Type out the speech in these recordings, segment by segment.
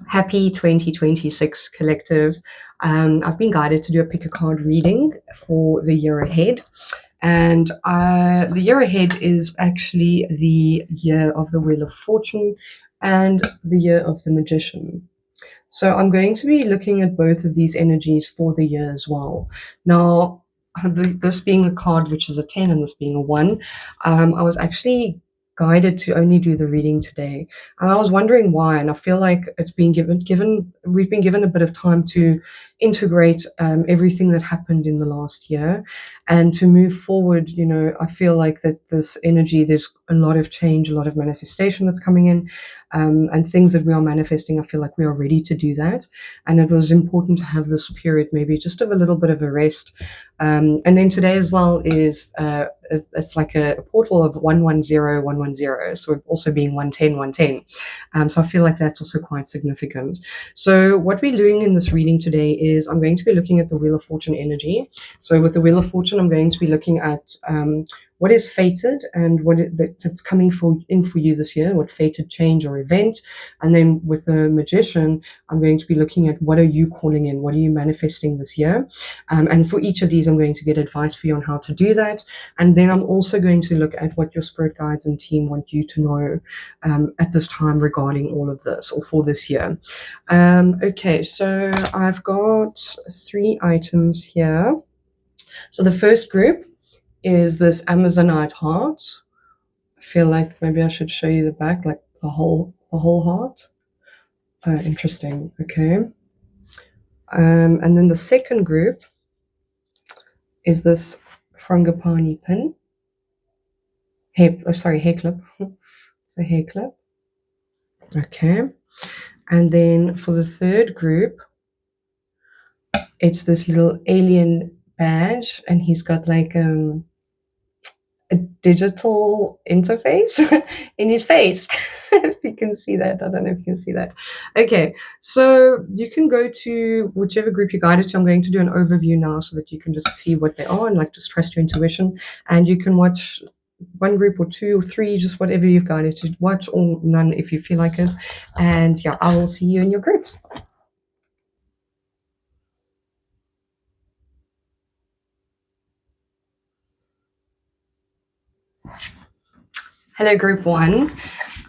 Happy 2026 collective. I've been guided to do a pick a card reading for the year ahead. And the year ahead is actually the year of the Wheel of Fortune and the year of the Magician. So I'm going to be looking at both of these energies for the year as well. Now, this being a card which is a 10 and this being a 1, I was actually guided to only do the reading today, and I was wondering why. And I feel like it's been given we've been given a bit of time to integrate everything that happened in the last year and to move forward. I feel like that this energy, there's a lot of change, a lot of manifestation that's coming in, and things that we are manifesting. I feel like we are ready to do that, and it was important to have this period, maybe just of a little bit of a rest. And then today as well is it's like a portal of 110 110, so also being 110 110. So I feel like that's also quite significant. So what we're doing in this reading today is I'm going to be looking at the Wheel of Fortune energy. So with the Wheel of Fortune, I'm going to be looking at what is fated and that's coming for you this year, what fated change or event. And then with the Magician, I'm going to be looking at what are you calling in, what are you manifesting this year. And for each of these, I'm going to get advice for you on how to do that. And then I'm also going to look at what your spirit guides and team want you to know at this time regarding all of this, or for this year. Okay, so I've got 3 items here. So the first group is this Amazonite heart. I feel like maybe I should show you the back, like the whole heart. Interesting. Okay. And then the second group is this frangipani pin. Hair clip. It's a hair clip. Okay. And then for the third group, it's this little alien badge, and he's got like a digital interface in his face. If you can see that. I don't know if you can see that. Okay, so you can go to whichever group you're guided to. I'm going to do an overview now so that you can just see what they are and like just trust your intuition. And you can watch one group or 2 or 3, just whatever you've guided to watch, or none if you feel like it. And yeah, I will see you in your groups. Hello, group 1.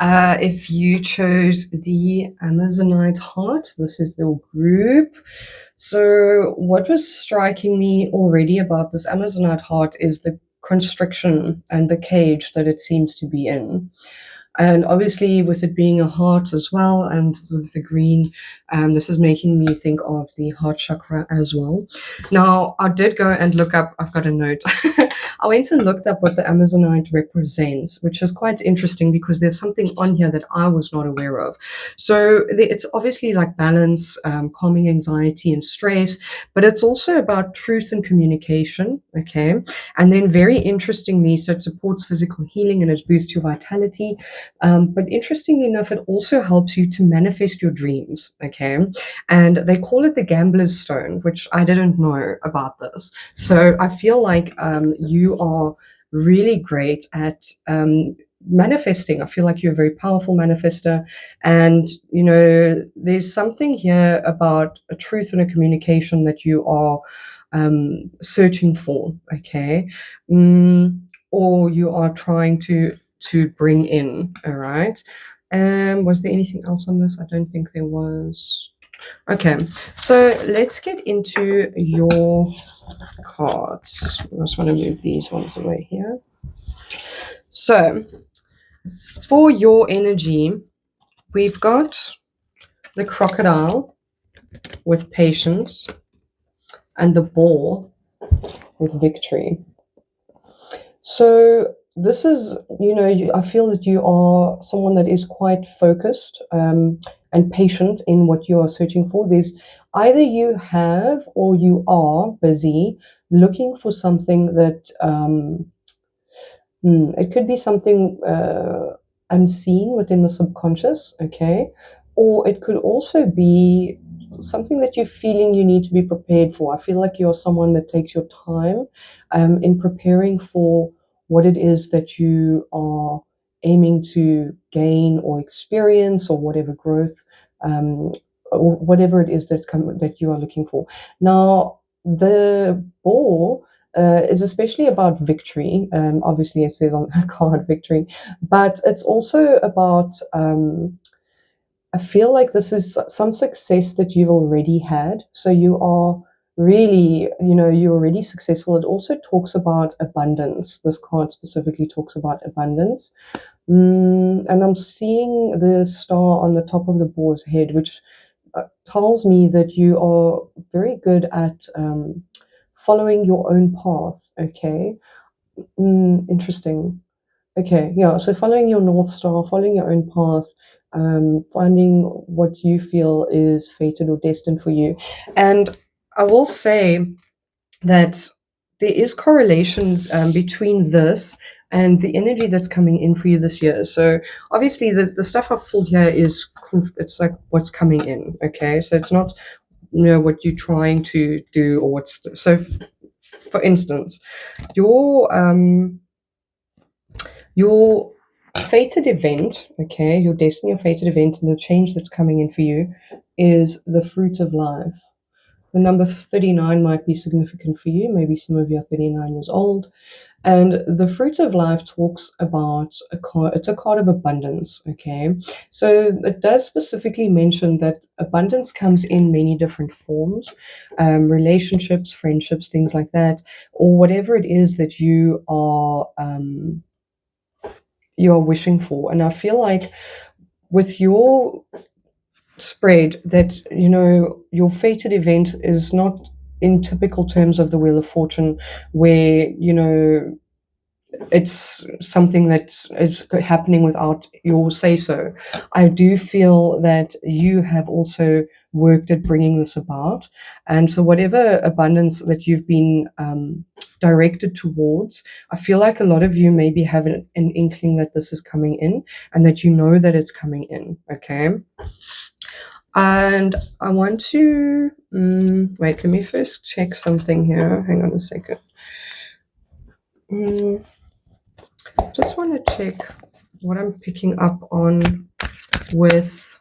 If you chose the Amazonite heart, this is the group. So what was striking me already about this Amazonite heart is the constriction and the cage that it seems to be in. And obviously with it being a heart as well, and with the green, this is making me think of the heart chakra as well. Now, I did go and look up, I've got a note. I went and looked up what the Amazonite represents, which is quite interesting because there's something on here that I was not aware of. So it's obviously like balance, calming anxiety and stress, but it's also about truth and communication, okay? And then very interestingly, so it supports physical healing and it boosts your vitality. But interestingly enough, it also helps you to manifest your dreams, okay? And they call it the gambler's stone, which I didn't know about this. So I feel like you are really great at manifesting. I feel like you're a very powerful manifester. And, there's something here about a truth and a communication that you are searching for, okay? Or you are trying to bring in, all right? Was there anything else on this? I don't think there was. Okay, so let's get into your cards. I just want to move these ones away here. So, for your energy, we've got the crocodile with patience and the boar with victory. So this is, I feel that you are someone that is quite focused and patient in what you are searching for. There's either you have or you are busy looking for something that it could be something unseen within the subconscious, okay? Or it could also be something that you're feeling you need to be prepared for. I feel like you're someone that takes your time in preparing for what it is that you are aiming to gain or experience, or whatever growth or whatever it is that you are looking for. Now, the boar is especially about victory. Obviously, it says on the card victory, but it's also about. I feel like this is some success that you've already had. So you are really, you're already successful. It also talks about abundance. This card specifically talks about abundance. And I'm seeing the star on the top of the boar's head, which tells me that you are very good at following your own path. Okay. Interesting. Okay, yeah. So following your North Star, following your own path, finding what you feel is fated or destined for you. And I will say that there is correlation between this and the energy that's coming in for you this year. So obviously, the stuff I've pulled here is it's like what's coming in. Okay, so it's not what you're trying to do or what's so. For instance, your your fated event, okay, your destiny or fated event, and the change that's coming in for you is the fruit of life. The number 39 might be significant for you. Maybe some of you are 39 years old. And the fruit of life talks about a card, it's a card of abundance, okay? So it does specifically mention that abundance comes in many different forms, relationships, friendships, things like that, or whatever it is that you're wishing for. And I feel like with your spread that, your fated event is not in typical terms of the Wheel of Fortune, where, it's something that is happening without your say so. I do feel that you have also worked at bringing this about. And so, whatever abundance that you've been directed towards, I feel like a lot of you maybe have an inkling that this is coming in and that you know that it's coming in. Okay. And I want to wait, let me first check something here. Hang on a second. Just want to check what I'm picking up on with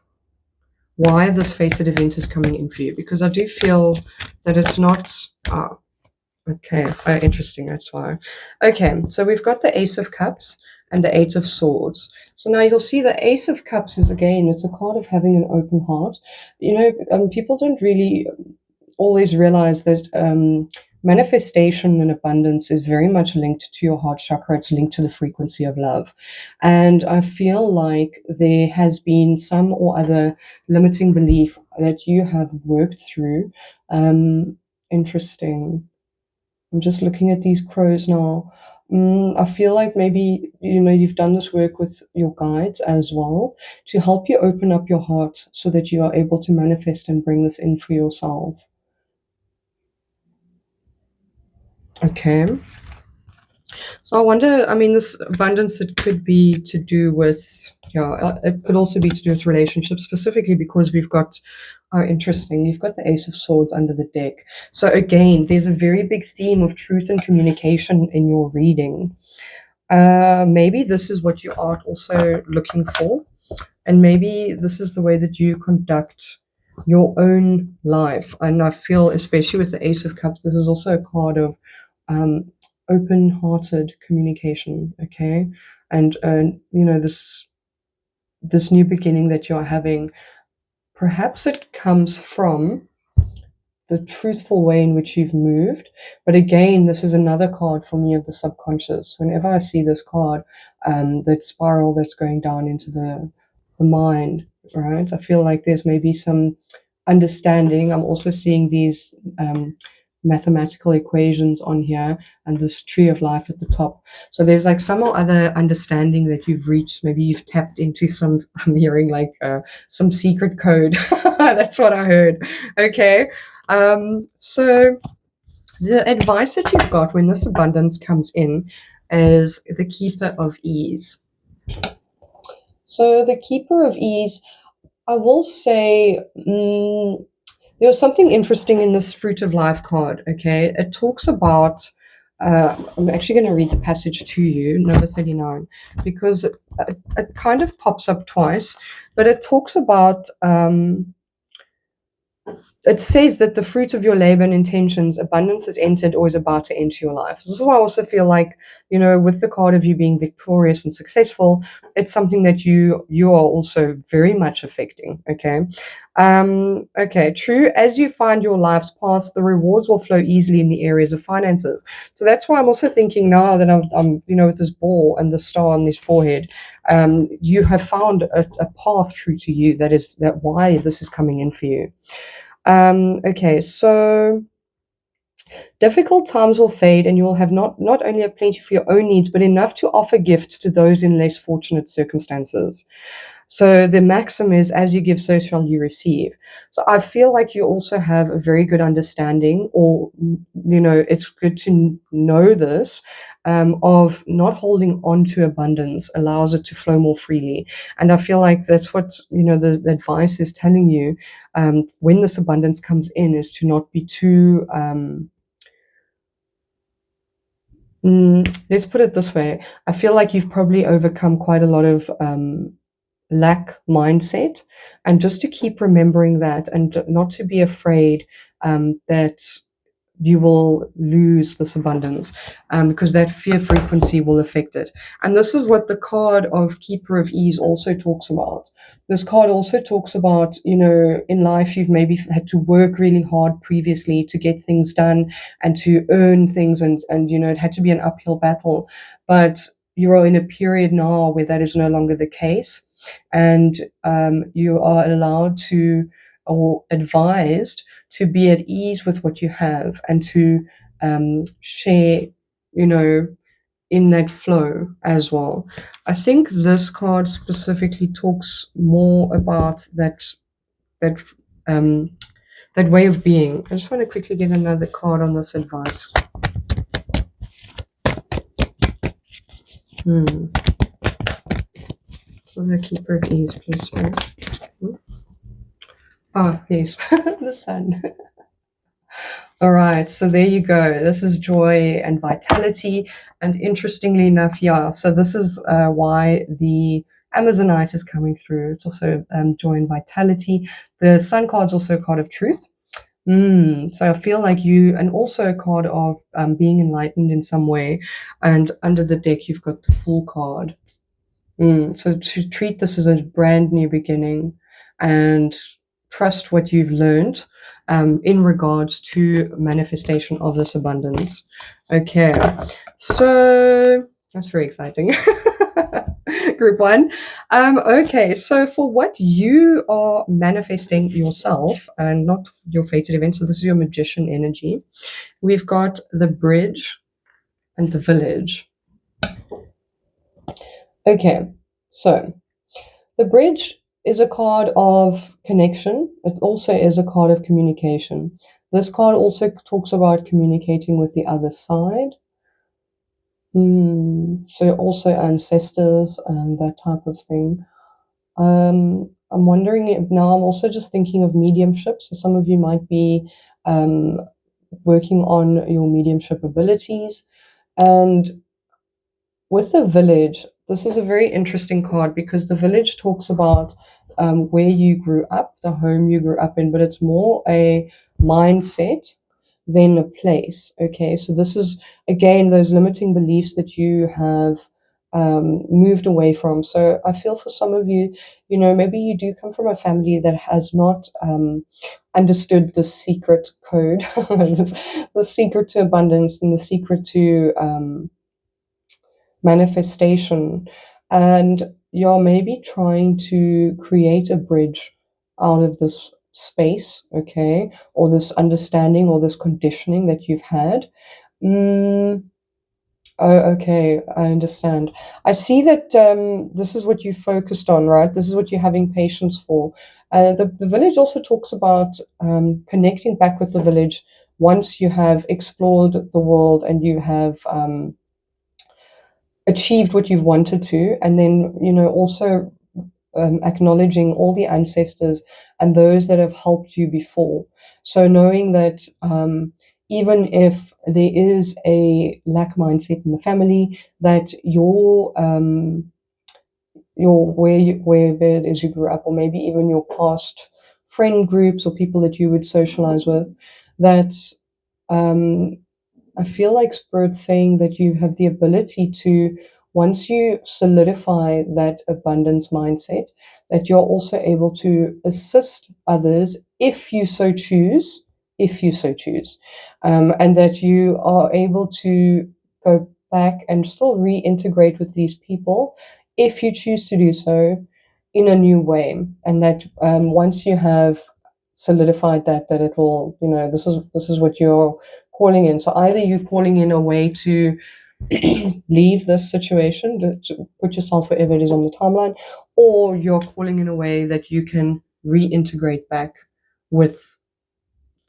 why this fated event is coming in for you, because I do feel that it's not. Okay, interesting. That's why. Okay, so we've got the Ace of Cups and the Eight of Swords. So now you'll see the Ace of Cups is, again, it's a card of having an open heart. People don't really always realize that manifestation and abundance is very much linked to your heart chakra. It's linked to the frequency of love. And I feel like there has been some or other limiting belief that you have worked through. Interesting. I'm just looking at these crows now. I feel like maybe, you've done this work with your guides as well to help you open up your heart so that you are able to manifest and bring this in for yourself. Okay. So I wonder, this abundance, it could be to do with, it could also be to do with relationships, specifically because we've got, interesting, you've got the Ace of Swords under the deck. So again, there's a very big theme of truth and communication in your reading. Maybe this is what you are also looking for. And maybe this is the way that you conduct your own life. And I feel, especially with the Ace of Cups, this is also a card of open-hearted communication. Okay, and this new beginning that you're having, perhaps it comes from the truthful way in which you've moved. But again, this is another card for me of the subconscious. Whenever I see this card, that spiral that's going down into the mind, right? I feel like there's maybe some understanding. I'm also seeing these mathematical equations on here and this tree of life at the top. So there's like some or other understanding that you've reached. Maybe you've tapped into some, I'm hearing like some secret code. That's what I heard. Okay. So the advice that you've got when this abundance comes in is the Keeper of Ease. So the Keeper of Ease, I will say, there was something interesting in this Fruit of Life card. Okay, it talks about. I'm actually going to read the passage to you, number 39, because it kind of pops up twice, but it talks about it says that the fruit of your labor and intentions, abundance is entered or is about to enter your life. This is why I also feel like, with the card of you being victorious and successful, it's something that you are also very much affecting. Okay. Okay, true. As you find your life's path, the rewards will flow easily in the areas of finances. So that's why I'm also thinking now that I'm with this ball and the star on his forehead, you have found a path true to you, that why this is coming in for you. Okay, so difficult times will fade, and you will have not only have plenty for your own needs, but enough to offer gifts to those in less fortunate circumstances. So the maxim is, as you give, so shall you receive. So I feel like you also have a very good understanding, or it's good to know this, of not holding on to abundance allows it to flow more freely. And I feel like that's what the advice is telling you, when this abundance comes in, is to not be too let's put it this way. I feel like you've probably overcome quite a lot of lack mindset, and just to keep remembering that, and not to be afraid that you will lose this abundance, because that fear frequency will affect it. And this is what the card of Keeper of Ease also talks about. This card also talks about, in life you've maybe had to work really hard previously to get things done and to earn things, and it had to be an uphill battle. But you're in a period now where that is no longer the case, and you are allowed to, or advised, to be at ease with what you have, and to share, in that flow as well. I think this card specifically talks more about that um, that way of being. I just want to quickly get another card on this advice. For the Keeper of Ease, please. Ah, yes, the sun. All right, so there you go. This is joy and vitality. And interestingly enough, yeah, so this is why the Amazonite is coming through. It's also joy and vitality. The Sun card's also a card of truth. So I feel like you, and also a card of being enlightened in some way. And under the deck, you've got the Fool card. So to treat this as a brand new beginning, and trust what you've learned in regards to manifestation of this abundance. Okay, so that's very exciting. Group one. Okay, so for what you are manifesting yourself and not your fated event, so this is your magician energy, we've got the bridge and the village. Okay, so the bridge is a card of connection. It also is a card of communication. This card also talks about communicating with the other side. So also ancestors and that type of thing. I'm wondering if now I'm also just thinking of mediumship. So some of you might be working on your mediumship abilities. And with the village, this is a very interesting card, because the village talks about where you grew up, the home you grew up in, but it's more a mindset than a place. Okay, so this is again those limiting beliefs that you have moved away from. So I feel for some of you, maybe you do come from a family that has not understood the secret code, the secret to abundance, and the secret to manifestation, and you're maybe trying to create a bridge out of this space, okay, or this understanding or this conditioning that you've had. Oh, okay, I understand. I see that this is what you focused on, right? This is what you're having patience for. The village also talks about connecting back with the village once you have explored the world and you have achieved what you've wanted to, and then also acknowledging all the ancestors and those that have helped you before. So knowing that even if there is a lack mindset in the family, that your where it is you grew up, or maybe even your past friend groups or people that you would socialize with, that I feel like Spirit's saying that you have the ability to, once you solidify that abundance mindset, that you're also able to assist others if you so choose, and that you are able to go back and still reintegrate with these people if you choose to do so in a new way. And that once you have solidified that it will, this is what you're calling in. So either you're calling in a way to leave this situation, to put yourself wherever it is on the timeline, or you're calling in a way that you can reintegrate back with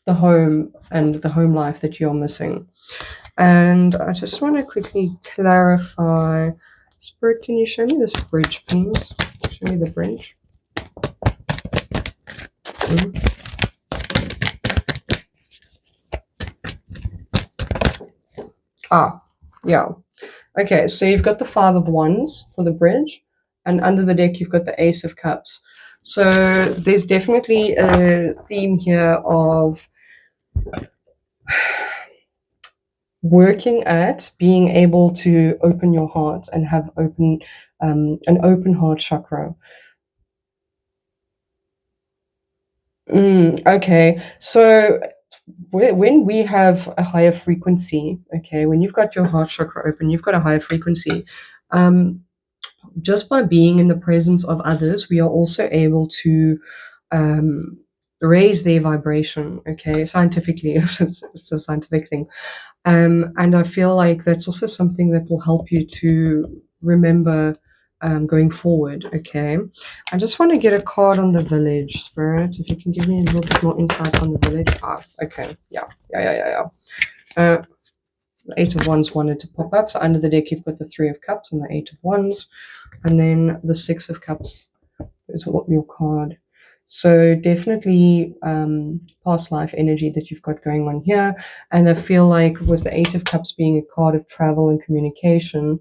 the home and the home life that you're missing. And I just want to quickly clarify. Spirit, can you show me this bridge, please? Show me the bridge. Yeah. Okay, so you've got the Five of Wands for the bridge, and under the deck you've got the Ace of Cups. So there's definitely a theme here of working at being able to open your heart and have an open heart chakra. Okay, so when we have a higher frequency, okay, when you've got your heart chakra open, you've got a higher frequency. Just by being in the presence of others, we are also able to raise their vibration, okay, scientifically. It's a scientific thing. And I feel like that's also something that will help you to remember going forward, okay? I just want to get a card on the village, Spirit. If you can give me a little bit more insight on the village. Okay. Yeah. The Eight of Wands wanted to pop up. So under the deck, you've got the Three of Cups and the Eight of Wands. And then the Six of Cups is your card. So definitely past life energy that you've got going on here. And I feel like with the Eight of Cups being a card of travel and communication,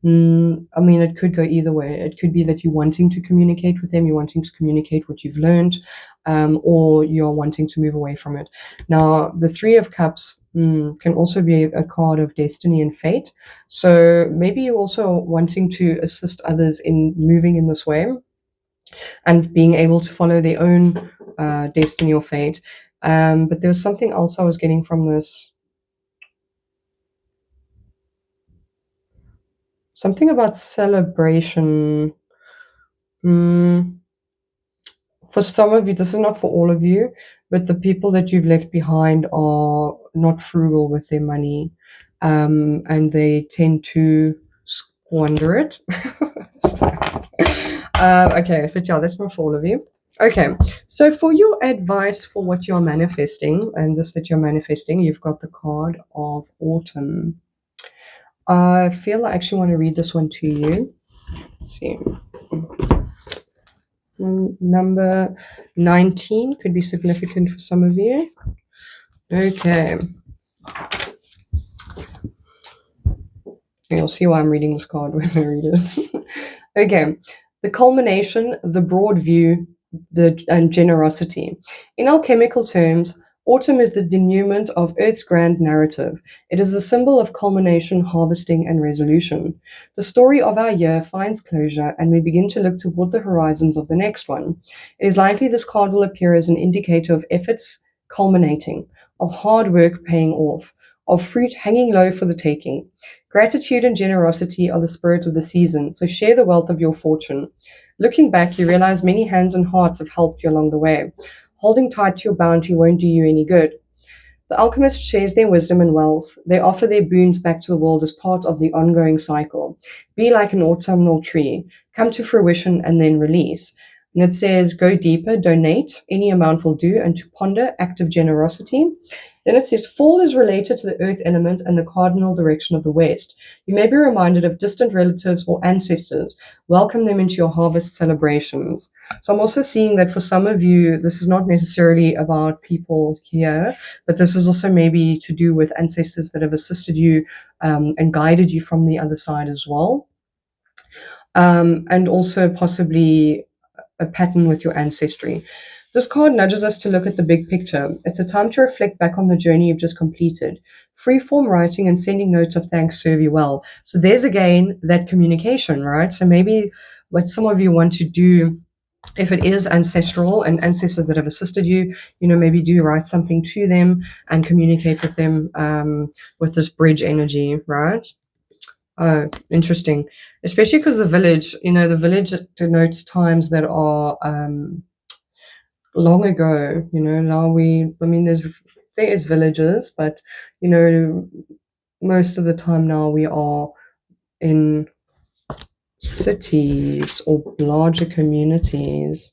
I mean, it could go either way. It could be that you're wanting to communicate with them, you're wanting to communicate what you've learned, or you're wanting to move away from it. Now, the Three of Cups can also be a card of destiny and fate. So maybe you're also wanting to assist others in moving in this way and being able to follow their own destiny or fate. But there was something else I was getting from this. Something about celebration. For some of you, this is not for all of you, but the people that you've left behind are not frugal with their money, and they tend to squander it. Okay, but yeah, that's not for all of you. Okay, so for your advice for what you're manifesting, and this that you're manifesting, you've got the card of autumn. I feel I actually want to read this one to you. Let's see. Number 19 could be significant for some of you. Okay. You'll see why I'm reading this card when I read it. Okay. The culmination, the broad view, and generosity. In alchemical terms, autumn is the denouement of Earth's grand narrative. It is the symbol of culmination, harvesting, and resolution. The story of our year finds closure, and we begin to look toward the horizons of the next one. It is likely this card will appear as an indicator of efforts culminating, of hard work paying off, of fruit hanging low for the taking. Gratitude and generosity are the spirit of the season, so share the wealth of your fortune. Looking back, you realize many hands and hearts have helped you along the way. Holding tight to your bounty won't do you any good. The alchemist shares their wisdom and wealth. They offer their boons back to the world as part of the ongoing cycle. Be like an autumnal tree. Come to fruition and then release. And it says, go deeper, donate, any amount will do, and to ponder, active generosity. Then it says, fall is related to the earth element and the cardinal direction of the west. You may be reminded of distant relatives or ancestors. Welcome them into your harvest celebrations. So I'm also seeing that for some of you, this is not necessarily about people here, but this is also maybe to do with ancestors that have assisted you and guided you from the other side as well. And also possibly a pattern with your ancestry. This card nudges us to look at the big picture. It's a time to reflect back on the journey you've just completed. Free-form writing and sending notes of thanks serve you well. So there's again that communication, right? So maybe what some of you want to do, if it is ancestral and ancestors that have assisted you, maybe do write something to them and communicate with them with this bridge energy, right? Oh, interesting. Especially because the village denotes times that are long ago. Now there is villages, but most of the time now we are in cities or larger communities.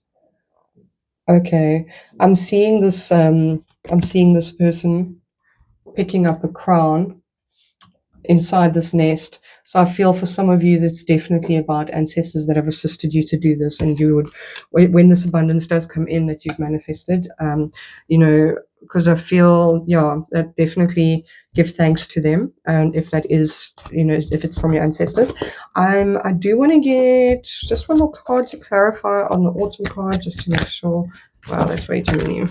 Okay, I'm seeing this person picking up a crown inside this nest. So I feel for some of you, that's definitely about ancestors that have assisted you to do this, and you would, when this abundance does come in that you've manifested, because I feel, yeah, that definitely give thanks to them, and if that is, if it's from your ancestors. I do want to get just one more card to clarify on the autumn card, just to make sure. Wow, that's way too many. No,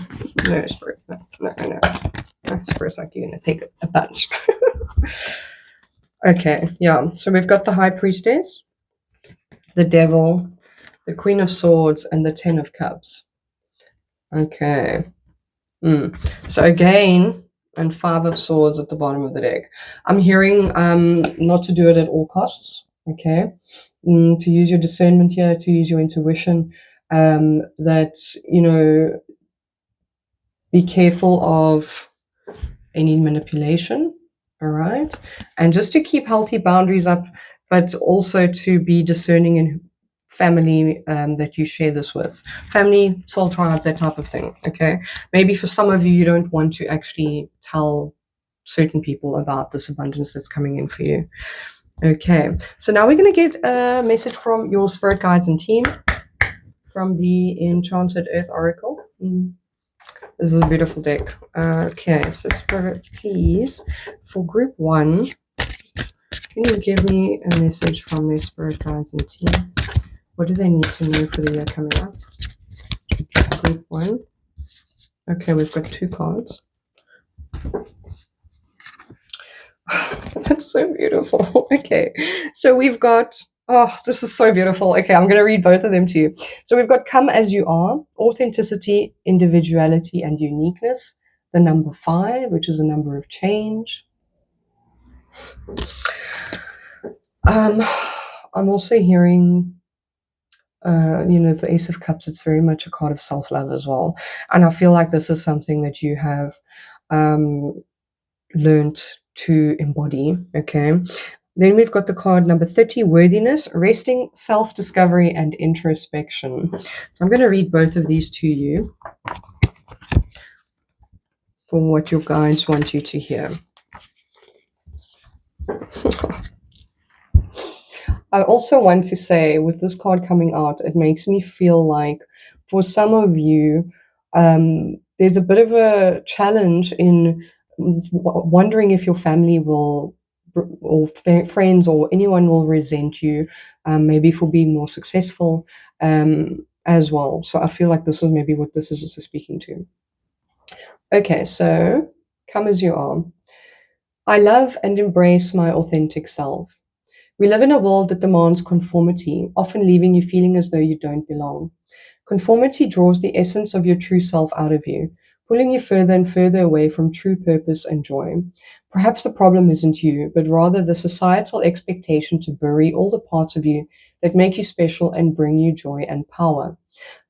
Spirit, no. Spirit's like, you're going to take a bunch. Okay, yeah. So we've got the High Priestess, the Devil, the Queen of Swords, and the Ten of Cups. Okay. So again, and Five of Swords at the bottom of the deck. I'm hearing not to do it at all costs. Okay. To use your discernment here, to use your intuition. That, be careful of any manipulation. All right. And just to keep healthy boundaries up, but also to be discerning in family that you share this with. Family, soul tribe, that type of thing. Okay. Maybe for some of you, you don't want to actually tell certain people about this abundance that's coming in for you. Okay. So now we're going to get a message from your spirit guides and team from the Enchanted Earth Oracle. This is a beautiful deck. Okay, so Spirit, please, for group 1, can you give me a message from their spirit guides and team? What do they need to know for the year coming up? Group 1. Okay, we've got 2 cards. That's so beautiful. Okay, so we've got, oh, this is so beautiful. Okay, I'm going to read both of them to you. So we've got Come As You Are, authenticity, individuality, and uniqueness. The number 5, which is a number of change. I'm also hearing, the Ace of Cups, it's very much a card of self-love as well. And I feel like this is something that you have learned to embody, okay? Then we've got the card number 30, worthiness, resting, self-discovery, and introspection. So I'm going to read both of these to you for what your guides want you to hear. I also want to say, with this card coming out, it makes me feel like for some of you, there's a bit of a challenge in wondering if your family will, or friends or anyone will resent you, maybe for being more successful as well. So I feel like this is maybe what this is also speaking to. Okay, so come as you are. I love and embrace my authentic self. We live in a world that demands conformity, often leaving you feeling as though you don't belong. Conformity draws the essence of your true self out of you, pulling you further and further away from true purpose and joy. Perhaps the problem isn't you, but rather the societal expectation to bury all the parts of you that make you special and bring you joy and power.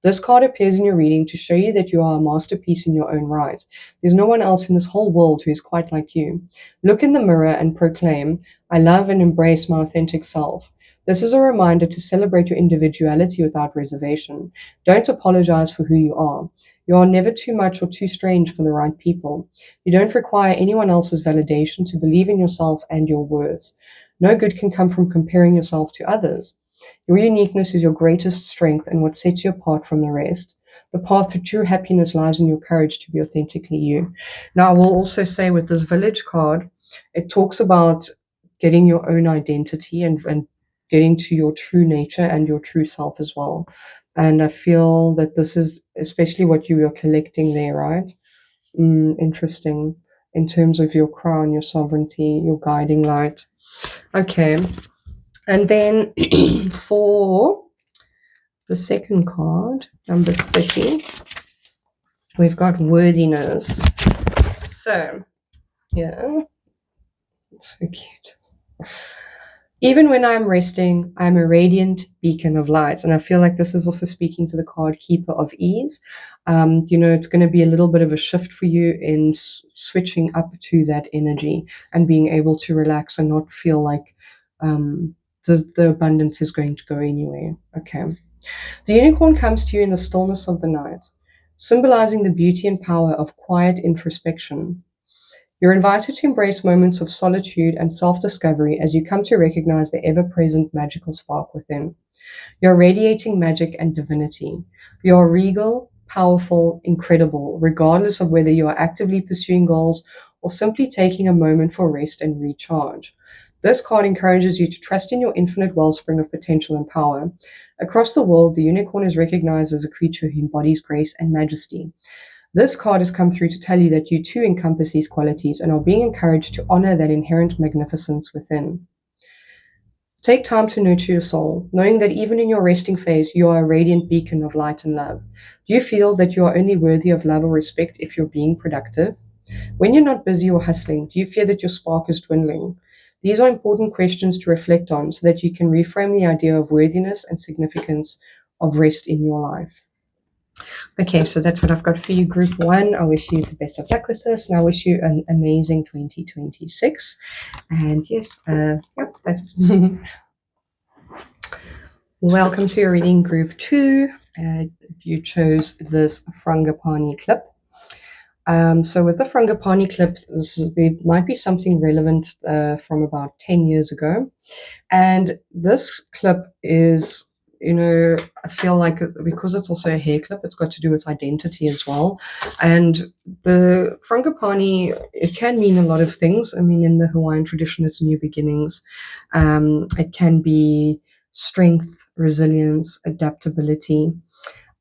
This card appears in your reading to show you that you are a masterpiece in your own right. There's no one else in this whole world who is quite like you. Look in the mirror and proclaim, I love and embrace my authentic self. This is a reminder to celebrate your individuality without reservation. Don't apologize for who you are. You are never too much or too strange for the right people. You don't require anyone else's validation to believe in yourself and your worth. No good can come from comparing yourself to others. Your uniqueness is your greatest strength and what sets you apart from the rest. The path to true happiness lies in your courage to be authentically you. Now, I will also say with this village card, it talks about getting your own identity and getting to your true nature and your true self as well. And I feel that this is especially what you are collecting there, right? Interesting. In terms of your crown, your sovereignty, your guiding light. Okay. And then for the second card, number 30, we've got worthiness. So, yeah. So cute. Even when I'm resting, I'm a radiant beacon of light. And I feel like this is also speaking to the card Keeper of Ease. It's going to be a little bit of a shift for you in switching up to that energy and being able to relax and not feel like the abundance is going to go anywhere. Okay. The unicorn comes to you in the stillness of the night, symbolizing the beauty and power of quiet introspection. You're invited to embrace moments of solitude and self-discovery as you come to recognize the ever-present magical spark within. You're radiating magic and divinity. You're regal, powerful, incredible, regardless of whether you are actively pursuing goals or simply taking a moment for rest and recharge. This card encourages you to trust in your infinite wellspring of potential and power. Across the world, the unicorn is recognized as a creature who embodies grace and majesty. This card has come through to tell you that you too encompass these qualities and are being encouraged to honor that inherent magnificence within. Take time to nurture your soul, knowing that even in your resting phase, you are a radiant beacon of light and love. Do you feel that you are only worthy of love or respect if you're being productive? When you're not busy or hustling, do you fear that your spark is dwindling? These are important questions to reflect on so that you can reframe the idea of worthiness and significance of rest in your life. Okay, so that's what I've got for you, Group 1. I wish you the best of luck with this, and I wish you an amazing 2026. And yes, yep, that's welcome to your reading, Group 2. You chose this Frangipani clip. So with the Frangipani clip, there might be something relevant from about 10 years ago. And this clip is, I feel like because it's also a hair clip, it's got to do with identity as well. And the Frangipani, it can mean a lot of things. I mean, in the Hawaiian tradition, it's new beginnings. It can be strength, resilience, adaptability.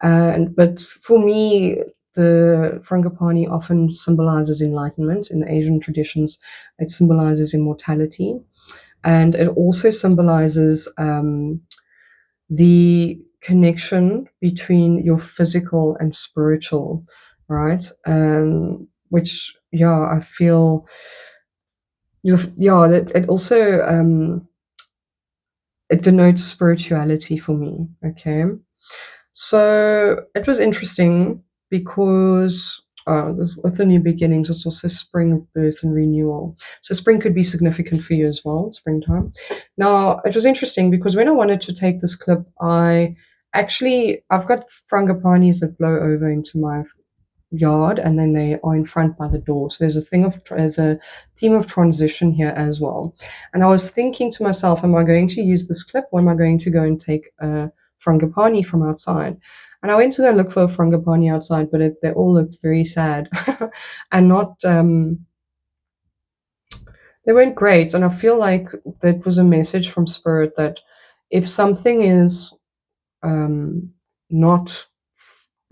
But for me, the Frangipani often symbolizes enlightenment. In Asian traditions, it symbolizes immortality. And it also symbolizes the connection between your physical and spiritual, right? Which, I feel, it also it denotes spirituality for me. Okay, so it was interesting because with the new beginnings, it's also spring, birth, and renewal. So spring could be significant for you as well, springtime. Now, it was interesting because when I wanted to take this clip, I've got frangipanis that blow over into my yard, and then they are in front by the door. So there's a theme of transition here as well. And I was thinking to myself, am I going to use this clip, or am I going to go and take a frangipani from outside? And I went to go look for a frangipani outside, but they all looked very sad and not. They weren't great, and I feel like that was a message from Spirit that if something is not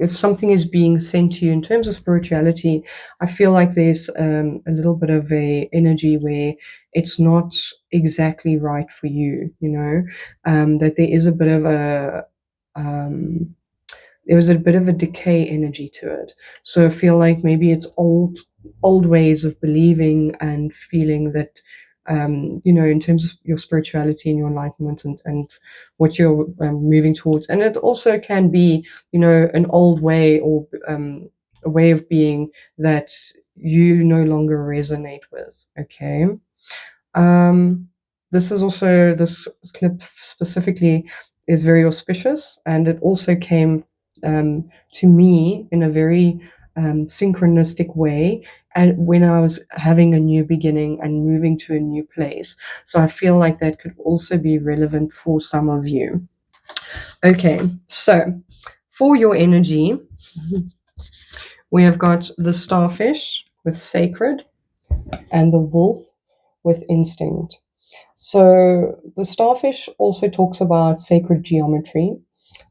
if something is being sent to you in terms of spirituality, I feel like there's a little bit of a energy where it's not exactly right for you, that there is a bit of there was a bit of a decay energy to it. So I feel like maybe it's old ways of believing and feeling that, in terms of your spirituality and your enlightenment and what you're moving towards. And it also can be, an old way or a way of being that you no longer resonate with. Okay. This clip specifically is very auspicious, and it also came to me in a very synchronistic way, and when I was having a new beginning and moving to a new place. So I feel like that could also be relevant for some of you. Okay, so for your energy, we have got the starfish with sacred and the wolf with instinct. So the starfish also talks about sacred geometry.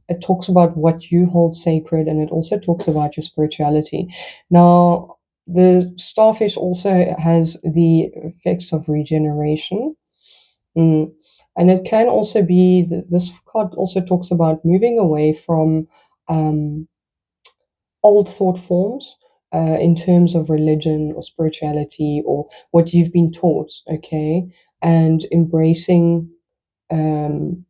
It talks about what you hold sacred, and it also talks about your spirituality. Now, the starfish also has the effects of regeneration. Mm. And it can also be, this card also talks about moving away from um, old thought forms in terms of religion or spirituality or what you've been taught, okay, and embracing um,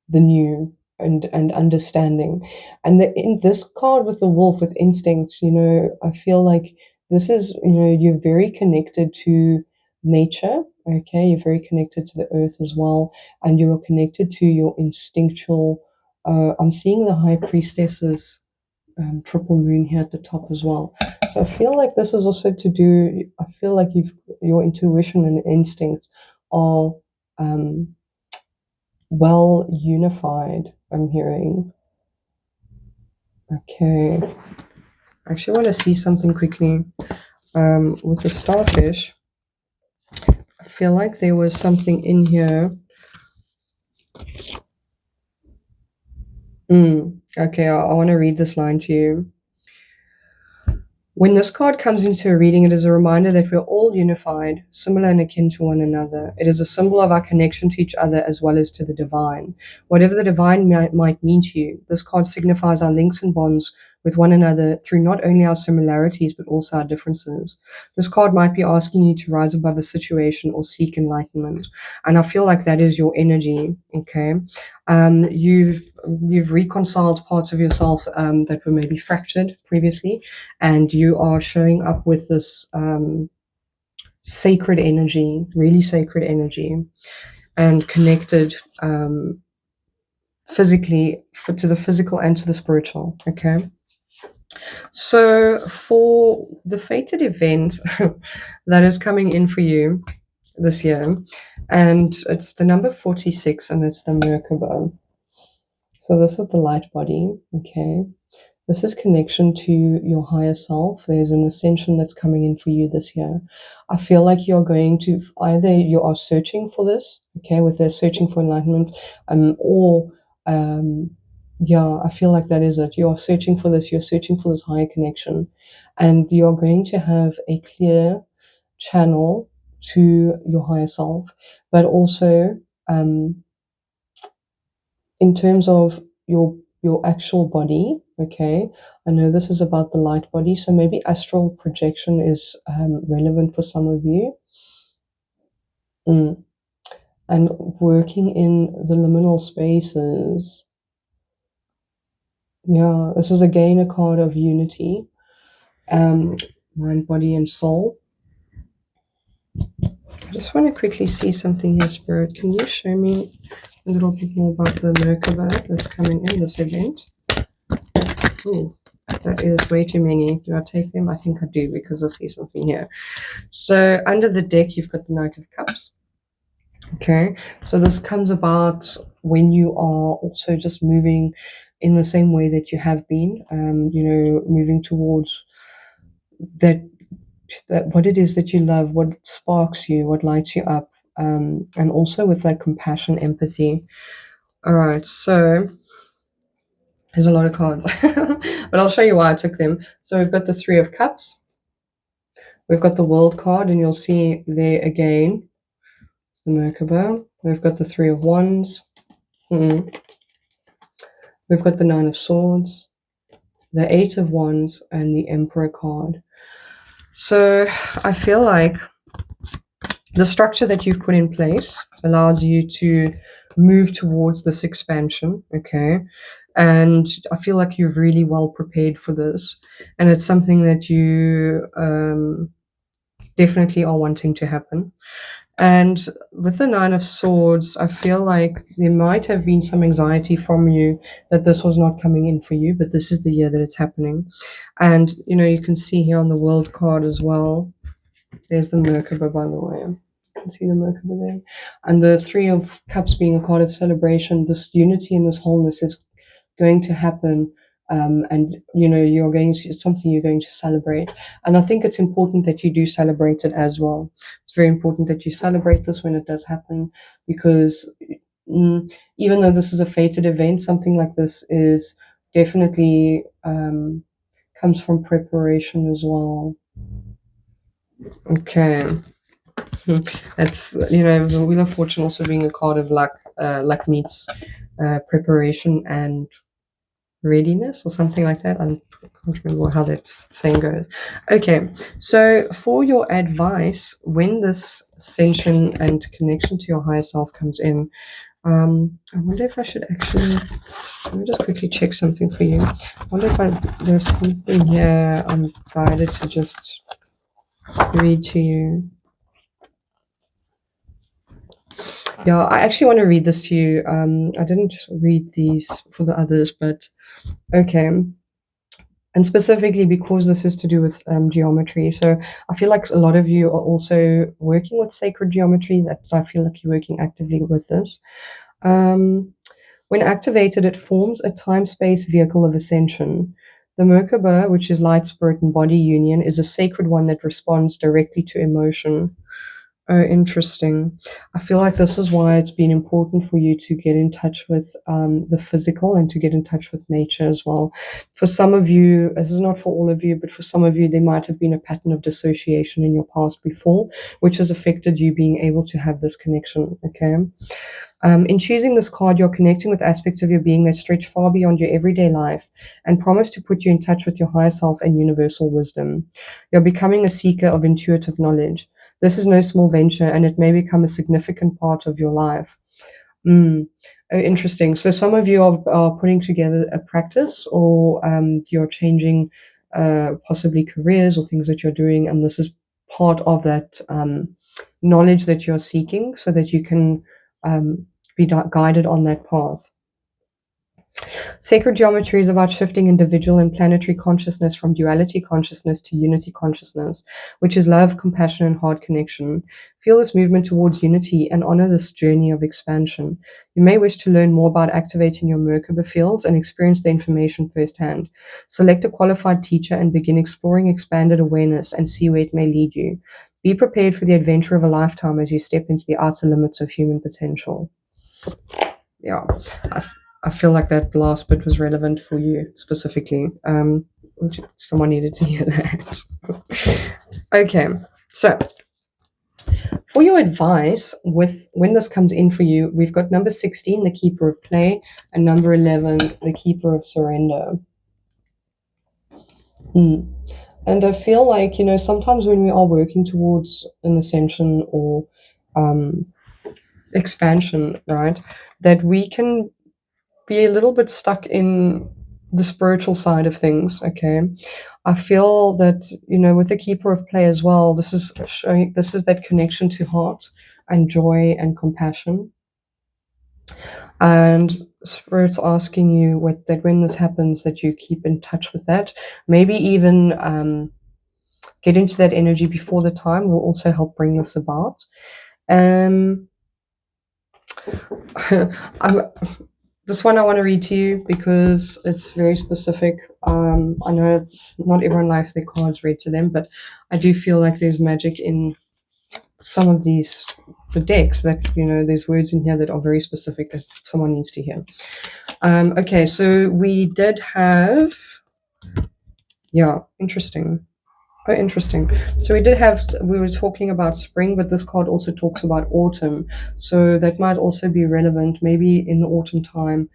the new and understanding. And in this card with the wolf with instincts, I feel like this is, you're very connected to nature. Okay, you're very connected to the earth as well, and you're connected to your instinctual. I'm seeing the high priestess's triple moon here at the top as well. So I feel like this is also to do. I feel like your intuition and instinct are um, well unified, I'm hearing. Okay. I actually want to see something quickly. With the starfish, I feel like there was something in here. Okay, I want to read this line to you. When this card comes into a reading, it is a reminder that we're all unified, similar and akin to one another. It is a symbol of our connection to each other as well as to the divine. Whatever the divine might mean to you, this card signifies our links and bonds with one another through not only our similarities but also our differences. This card might be asking you to rise above a situation or seek enlightenment. And I feel like that is your energy, okay? You've reconciled parts of yourself that were maybe fractured previously, and you are showing up with this sacred energy, really sacred energy, and connected physically to the physical and to the spiritual. Okay. So for the fated event that is coming in for you this year, and it's the number 46, and it's the Merkaba. So this is the light body. Okay. This is connection to your higher self. There's an ascension that's coming in for you this year. I feel like you're going to either you are searching for this, okay, with the searching for enlightenment, or yeah, I feel like that is it. You are searching for this. You're searching for this higher connection, and you're going to have a clear channel to your higher self, but also um, in terms of your actual body, okay, I know this is about the light body, so maybe astral projection is relevant for some of you. And working in the liminal spaces. Yeah, this is again a card of unity, mind, body, and soul. I just want to quickly see something here, Spirit. Can you show me a little bit more about the Merkaba that's coming in this event? Oh, that is way too many. Do I take them? I think I do, because I see something here. So under the deck, you've got the Knight of Cups. Okay, so this comes about when you are also just moving in the same way that you have been, moving towards that what it is that you love, what sparks you, what lights you up, and also with like compassion, empathy. All right, so there's a lot of cards, but I'll show you why I took them. So we've got the Three of Cups, we've got the World card, and you'll see there again, it's the Merkaba. We've got the Three of Wands. We've got the Nine of Swords, the Eight of Wands, and the Emperor card. So I feel like the structure that you've put in place allows you to move towards this expansion, okay? And I feel like you're really well prepared for this. And it's something that you definitely are wanting to happen. And with the Nine of Swords, I feel like there might have been some anxiety from you that this was not coming in for you, but this is the year that it's happening. And, you can see here on the World card as well, there's the Merkaba, by the way. You can see the Merkaba there. And the Three of Cups being a card of celebration, this unity and this wholeness is going to happen and you're going to, it's something you're going to celebrate. And I think it's important that you do celebrate it as well. It's very important that you celebrate this when it does happen, because even though this is a fated event, something like this is definitely comes from preparation as well. Okay. That's, the Wheel of Fortune also being a card of luck. Luck meets preparation and readiness, or something like that. I can't remember how that saying goes. Okay, so for your advice, when this ascension and connection to your higher self comes in, I wonder if I should actually, let me just quickly check something for you. I wonder if there's something here I'm guided to just read to you. Yeah, I actually want to read this to you. I didn't read these for the others, but okay. And specifically because this is to do with geometry. So I feel like a lot of you are also working with sacred geometry. I feel like you're working actively with this. When activated, it forms a time-space vehicle of ascension. The Merkaba, which is light, spirit, and body union, is a sacred one that responds directly to emotion. Oh, interesting. I feel like this is why it's been important for you to get in touch with the physical and to get in touch with nature as well. For some of you, this is not for all of you, but for some of you, there might have been a pattern of dissociation in your past before, which has affected you being able to have this connection. Okay. In choosing this card, you're connecting with aspects of your being that stretch far beyond your everyday life and promise to put you in touch with your higher self and universal wisdom. You're becoming a seeker of intuitive knowledge. This is no small venture, and it may become a significant part of your life. Oh, interesting. So some of you are putting together a practice, or you're changing possibly careers or things that you're doing, and this is part of that knowledge that you're seeking so that you can be guided on that path. Sacred geometry is about shifting individual and planetary consciousness from duality consciousness to unity consciousness, which is love, compassion, and heart connection. Feel this movement towards unity and honor this journey of expansion. You may wish to learn more about activating your Merkaba fields and experience the information firsthand. Select a qualified teacher and begin exploring expanded awareness and see where it may lead you. Be prepared for the adventure of a lifetime as you step into the outer limits of human potential. Yeah, I feel like that last bit was relevant for you specifically. Someone needed to hear that. Okay, so for your advice with when this comes in for you, we've got number 16, the Keeper of Play, and number 11, the Keeper of Surrender. And I feel like, sometimes when we are working towards an ascension or expansion, right, that we can be a little bit stuck in the spiritual side of things. Okay, I feel that with the Keeper of Play as well, this is that connection to heart and joy and compassion, and Spirit's asking you that when this happens, that you keep in touch with that. Maybe even get into that energy before the time will also help bring this about. This one I want to read to you because it's very specific. I know not everyone likes their cards read to them, but I do feel like there's magic in some of the decks that, there's words in here that are very specific that someone needs to hear. Okay, so we did have, interesting. Oh, interesting. So we were talking about spring, but this card also talks about autumn. So that might also be relevant. Maybe in the autumn time,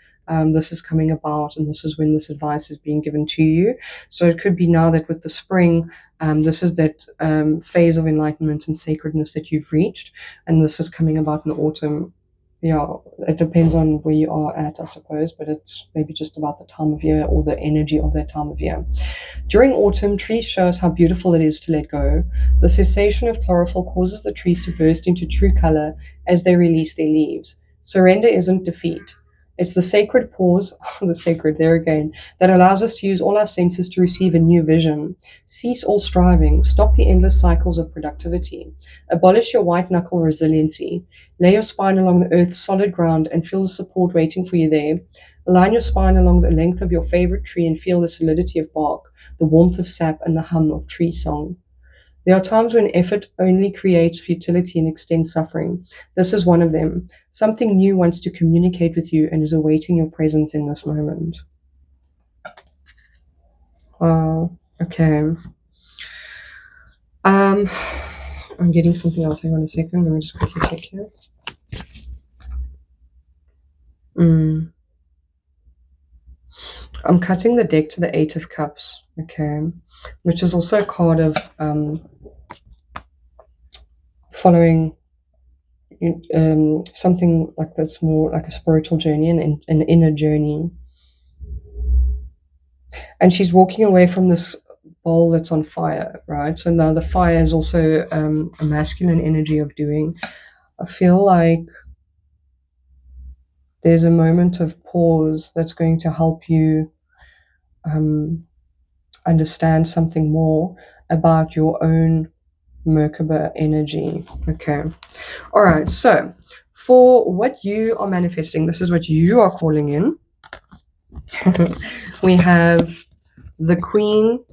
this is coming about, and this is when this advice is being given to you. So it could be now that with the spring, this is that phase of enlightenment and sacredness that you've reached, and this is coming about in the autumn. Yeah, it depends on where you are at, I suppose, but it's maybe just about the time of year or the energy of that time of year. During autumn, trees show us how beautiful it is to let go. The cessation of chlorophyll causes the trees to burst into true color as they release their leaves. Surrender isn't defeat. It's the sacred pause, the sacred there again, that allows us to use all our senses to receive a new vision. Cease all striving, stop the endless cycles of productivity, abolish your white knuckle resiliency, lay your spine along the earth's solid ground and feel the support waiting for you there. Align your spine along the length of your favorite tree and feel the solidity of bark, the warmth of sap, and the hum of tree song. There are times when effort only creates futility and extends suffering. This is one of them. Something new wants to communicate with you and is awaiting your presence in this moment. Wow. Okay. I'm getting something else. Hang on a second. Let me just quickly check here. I'm cutting the deck to the Eight of Cups. Okay. Which is also a card of following something like that's more like a spiritual journey and an inner journey. And she's walking away from this bowl that's on fire, right? So now the fire is also a masculine energy of doing. I feel like there's a moment of pause that's going to help you understand something more about your own Merkaba energy. Okay. All right. So for what you are manifesting, this is what you are calling in. We have the Queen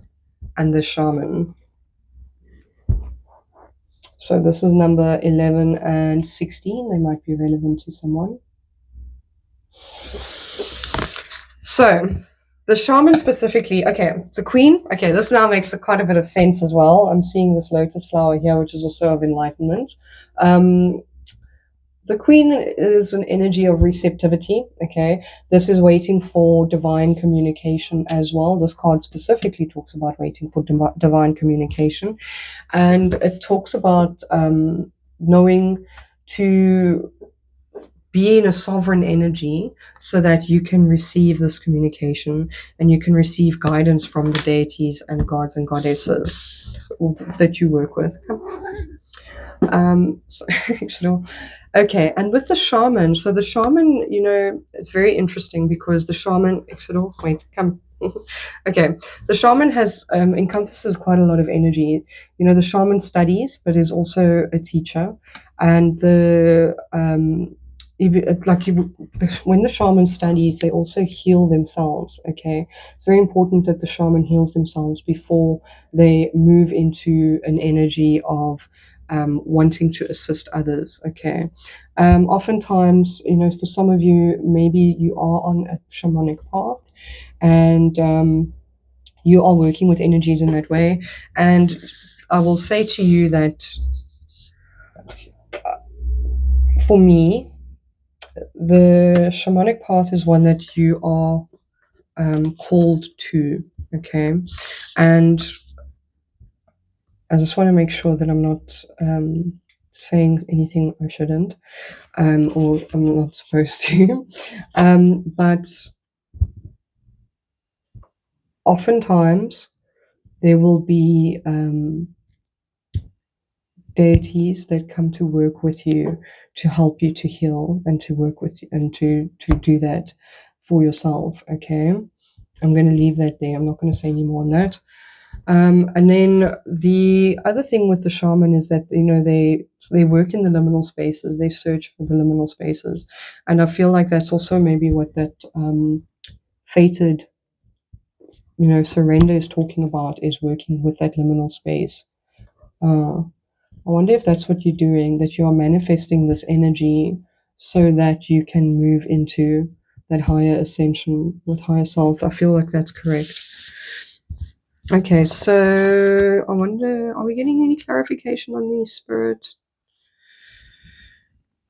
and the Shaman. So this is number 11 and 16. They might be relevant to someone. So the Shaman specifically, okay, the Queen, okay, this now makes quite a bit of sense as well. I'm seeing this lotus flower here, which is also of enlightenment. The Queen is an energy of receptivity, okay? This is waiting for divine communication as well. This card specifically talks about waiting for divine communication. And it talks about knowing to be in a sovereign energy so that you can receive this communication and you can receive guidance from the deities and gods and goddesses that you work with. So, okay, and with the shaman, so the shaman, you know, it's very interesting because the shaman, wait, come. Okay, the shaman has encompasses quite a lot of energy. You know, the shaman studies, but is also a teacher, and the when the shaman studies, they also heal themselves. Okay, it's very important that the shaman heals themselves before they move into an energy of wanting to assist others. Okay, oftentimes, you know, for some of you, maybe you are on a shamanic path, and you are working with energies in that way. And I will say to you that for me, the shamanic path is one that you are called to. Okay, and I just want to make sure that I'm not saying anything I shouldn't, or I'm not supposed to. But oftentimes there will be deities that come to work with you to help you to heal and to work with you and to do that for yourself. Okay, I'm going to leave that there. I'm not going to say any more on that. And then the other thing with the shaman is that, you know, they work in the liminal spaces. They search for the liminal spaces, and I feel like that's also maybe what that fated, you know, surrender is talking about, is working with that liminal space. I wonder if that's what you're doing, that you are manifesting this energy so that you can move into that higher ascension with higher self. I feel like that's correct. Okay, so I wonder, are we getting any clarification on these, Spirit?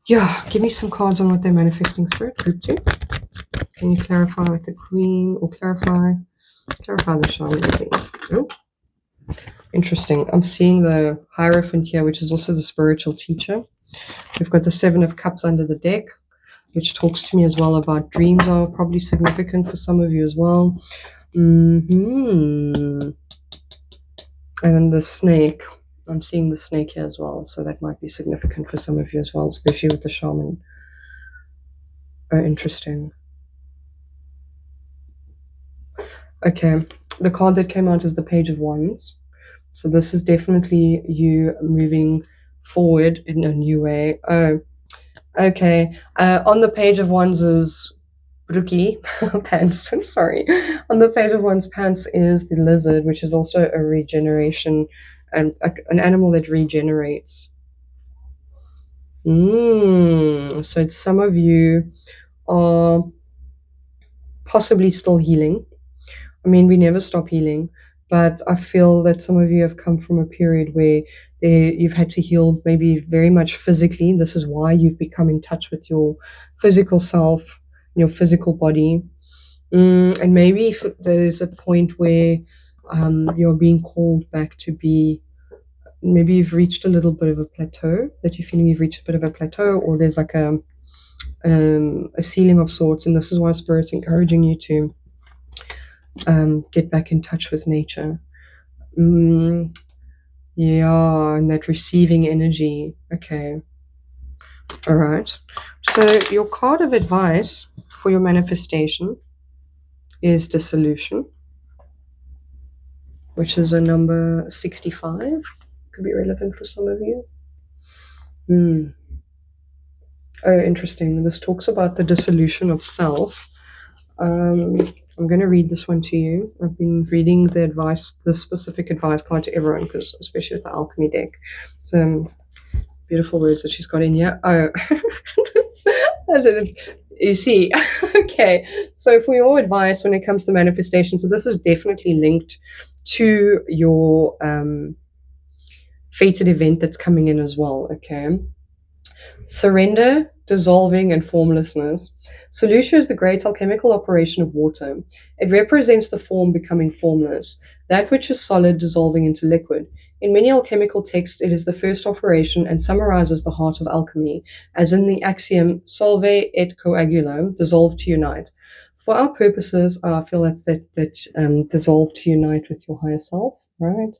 Yeah, give me some cards on what they're manifesting, Spirit. Group 2. Can you clarify with the Queen, or clarify the Shaman, please? Oh, interesting. I'm seeing the Hierophant here, which is also the spiritual teacher. We've got the Seven of Cups under the deck, which talks to me as well about dreams are probably significant for some of you as well. And then the Snake. I'm seeing the Snake here as well, so that might be significant for some of you as well, especially with the Shaman. Oh, interesting. Okay, the card that came out is the Page of Wands. So this is definitely you moving forward in a new way. Oh, okay. On the Page of Wands is Brookie pants. I'm sorry. On the Page of Wands pants is the lizard, which is also a regeneration, and an animal that regenerates. So it's some of you are possibly still healing. I mean, we never stop healing, but I feel that some of you have come from a period where you've had to heal maybe very much physically. This is why you've become in touch with your physical self, your physical body. And maybe if there's a point where you're being called back to be, maybe you've reached a little bit of a plateau, that you're feeling you've reached a bit of a plateau, or there's like a ceiling of sorts, and this is why Spirit's encouraging you to get back in touch with nature. Yeah, and that receiving energy. Okay. All right. So your card of advice for your manifestation is dissolution, which is a number 65. Could be relevant for some of you. Oh, interesting. This talks about the dissolution of self. I'm going to read this one to you. I've been reading the specific advice card to everyone, because especially with the alchemy deck. Some beautiful words that she's got in here. Oh, I didn't. You see, okay. So for your advice when it comes to manifestation, so this is definitely linked to your fated event that's coming in as well. Okay. Surrender, dissolving, and formlessness. Solution is the great alchemical operation of water. It represents the form becoming formless, that which is solid dissolving into liquid. In many alchemical texts, it is the first operation and summarizes the heart of alchemy, as in the axiom solve et coagula, dissolve to unite. For our purposes, I feel that dissolve to unite with your higher self, right?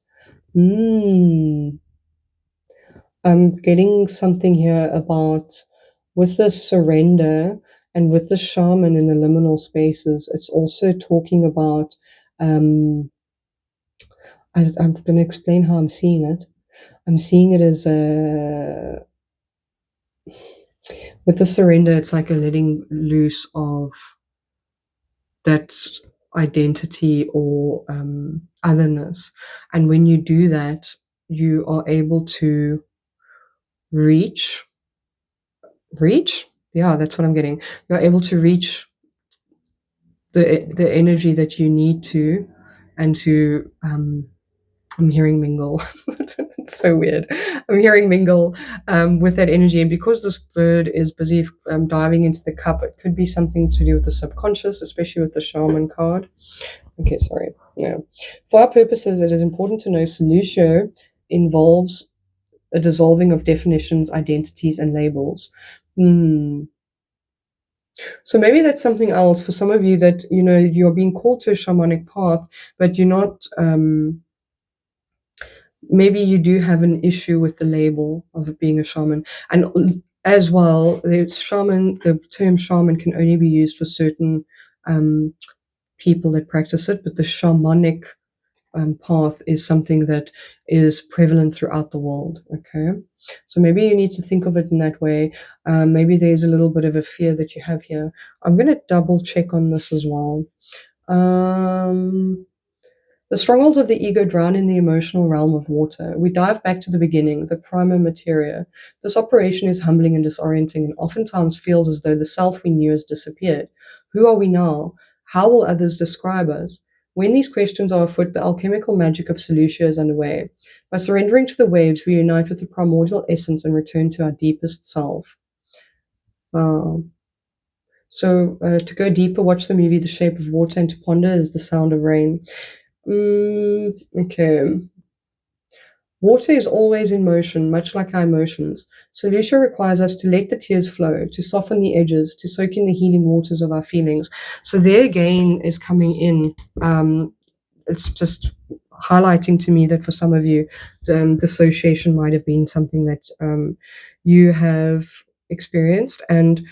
I'm getting something here about with the surrender and with the shaman in the liminal spaces. It's also talking about. I'm going to explain how I'm seeing it. I'm seeing it as with the surrender, it's like a letting loose of that identity or otherness. And when you do that, you are able to reach. Yeah, that's what I'm getting. You're able to reach the energy that you need to, and to I'm hearing mingle. It's so weird. I'm hearing mingle with that energy, and because this bird is busy diving into the cup, it could be something to do with the subconscious, especially with the shaman card. Okay, sorry. No. For our purposes, it is important to know Solutio involves a dissolving of definitions, identities, and labels. So maybe that's something else for some of you, that you're being called to a shamanic path, but you're not. Maybe you do have an issue with the label of being a shaman, and as well, the term shaman can only be used for certain people that practice it, but the shamanic path is something that is prevalent throughout the world. Okay, so maybe you need to think of it in that way. Maybe there's a little bit of a fear that you have here. I'm going to double check on this as well. The strongholds of the ego drown in the emotional realm of water. We dive back to the beginning, the prima materia. This operation is humbling and disorienting, and oftentimes feels as though the self we knew has disappeared. Who are we now? How will others describe us? When these questions are afoot, the alchemical magic of Seleucia is underway. By surrendering to the waves, we unite with the primordial essence and return to our deepest self. Wow. So, to go deeper, watch the movie The Shape of Water, and to ponder is the sound of rain. Okay. Water is always in motion, much like our emotions. Solution requires us to let the tears flow, to soften the edges, to soak in the healing waters of our feelings. So there again is coming in. It's just highlighting to me that for some of you, dissociation might have been something that you have experienced. And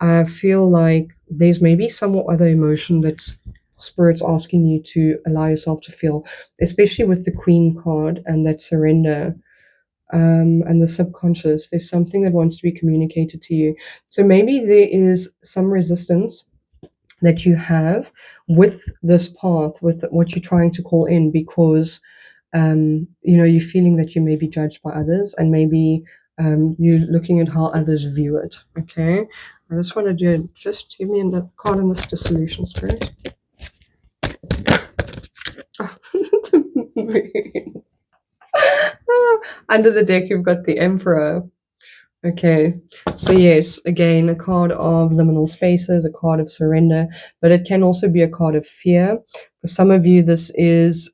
I feel like there's maybe somewhat other emotion that's Spirit's asking you to allow yourself to feel, especially with the Queen card and that surrender, and the subconscious. There's something that wants to be communicated to you. So maybe there is some resistance that you have with this path, with what you're trying to call in, because you're feeling that you may be judged by others, and maybe you're looking at how others view it. Okay, I just want to do it. Just give me a card in this dissolution, Spirit. Under the deck, you've got the Emperor. Okay, so yes, again, a card of liminal spaces, a card of surrender, but it can also be a card of fear. For some of you, this is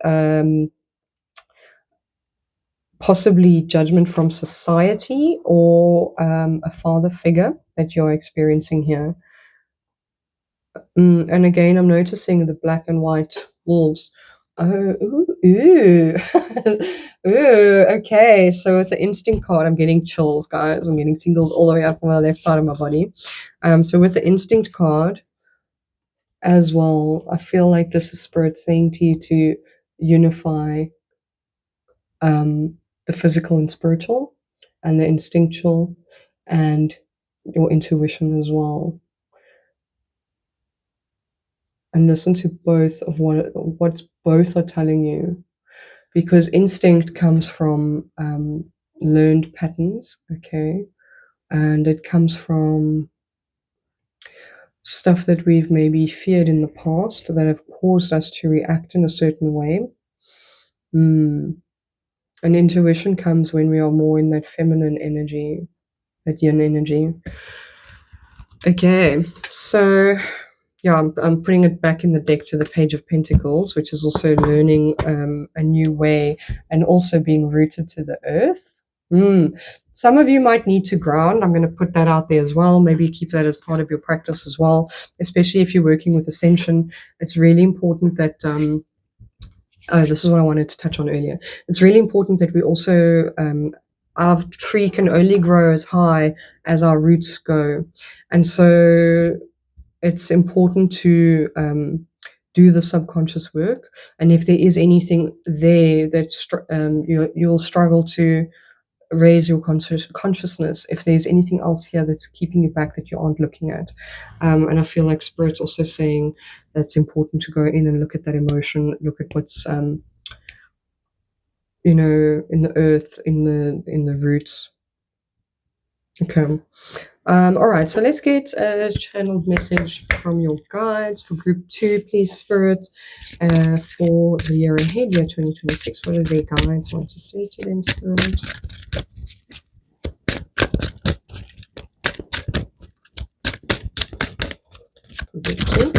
possibly judgment from society or a father figure that you're experiencing here. And again, I'm noticing the black and white wolves. Oh, ooh. Ooh, okay. So with the instinct card, I'm getting chills, guys. I'm getting tingles all the way up on the left side of my body. So with the instinct card as well, I feel like this is Spirit saying to you to unify the physical and spiritual, and the instinctual, and your intuition as well. And listen to both of what both are telling you, because instinct comes from learned patterns, okay, and it comes from stuff that we've maybe feared in the past that have caused us to react in a certain way. And intuition comes when we are more in that feminine energy, that yin energy. Okay, so yeah, I'm putting it back in the deck to the Page of Pentacles, which is also learning a new way and also being rooted to the earth. Some of you might need to ground. I'm going to put that out there as well. Maybe keep that as part of your practice as well, especially if you're working with ascension. It's really important that this is what I wanted to touch on earlier. It's really important that we also our tree can only grow as high as our roots go, and so it's important to do the subconscious work. And if there is anything there that you'll struggle to raise your consciousness, if there's anything else here that's keeping you back that you aren't looking at, and I feel like Spirit's also saying that's important to go in and look at that emotion, look at what's in the earth, in the roots. Okay. All right, so let's get a channeled message from your guides for group 2, please, Spirit, for the year ahead, year 2026. What do their guides want to say to them, Spirit? For group 2.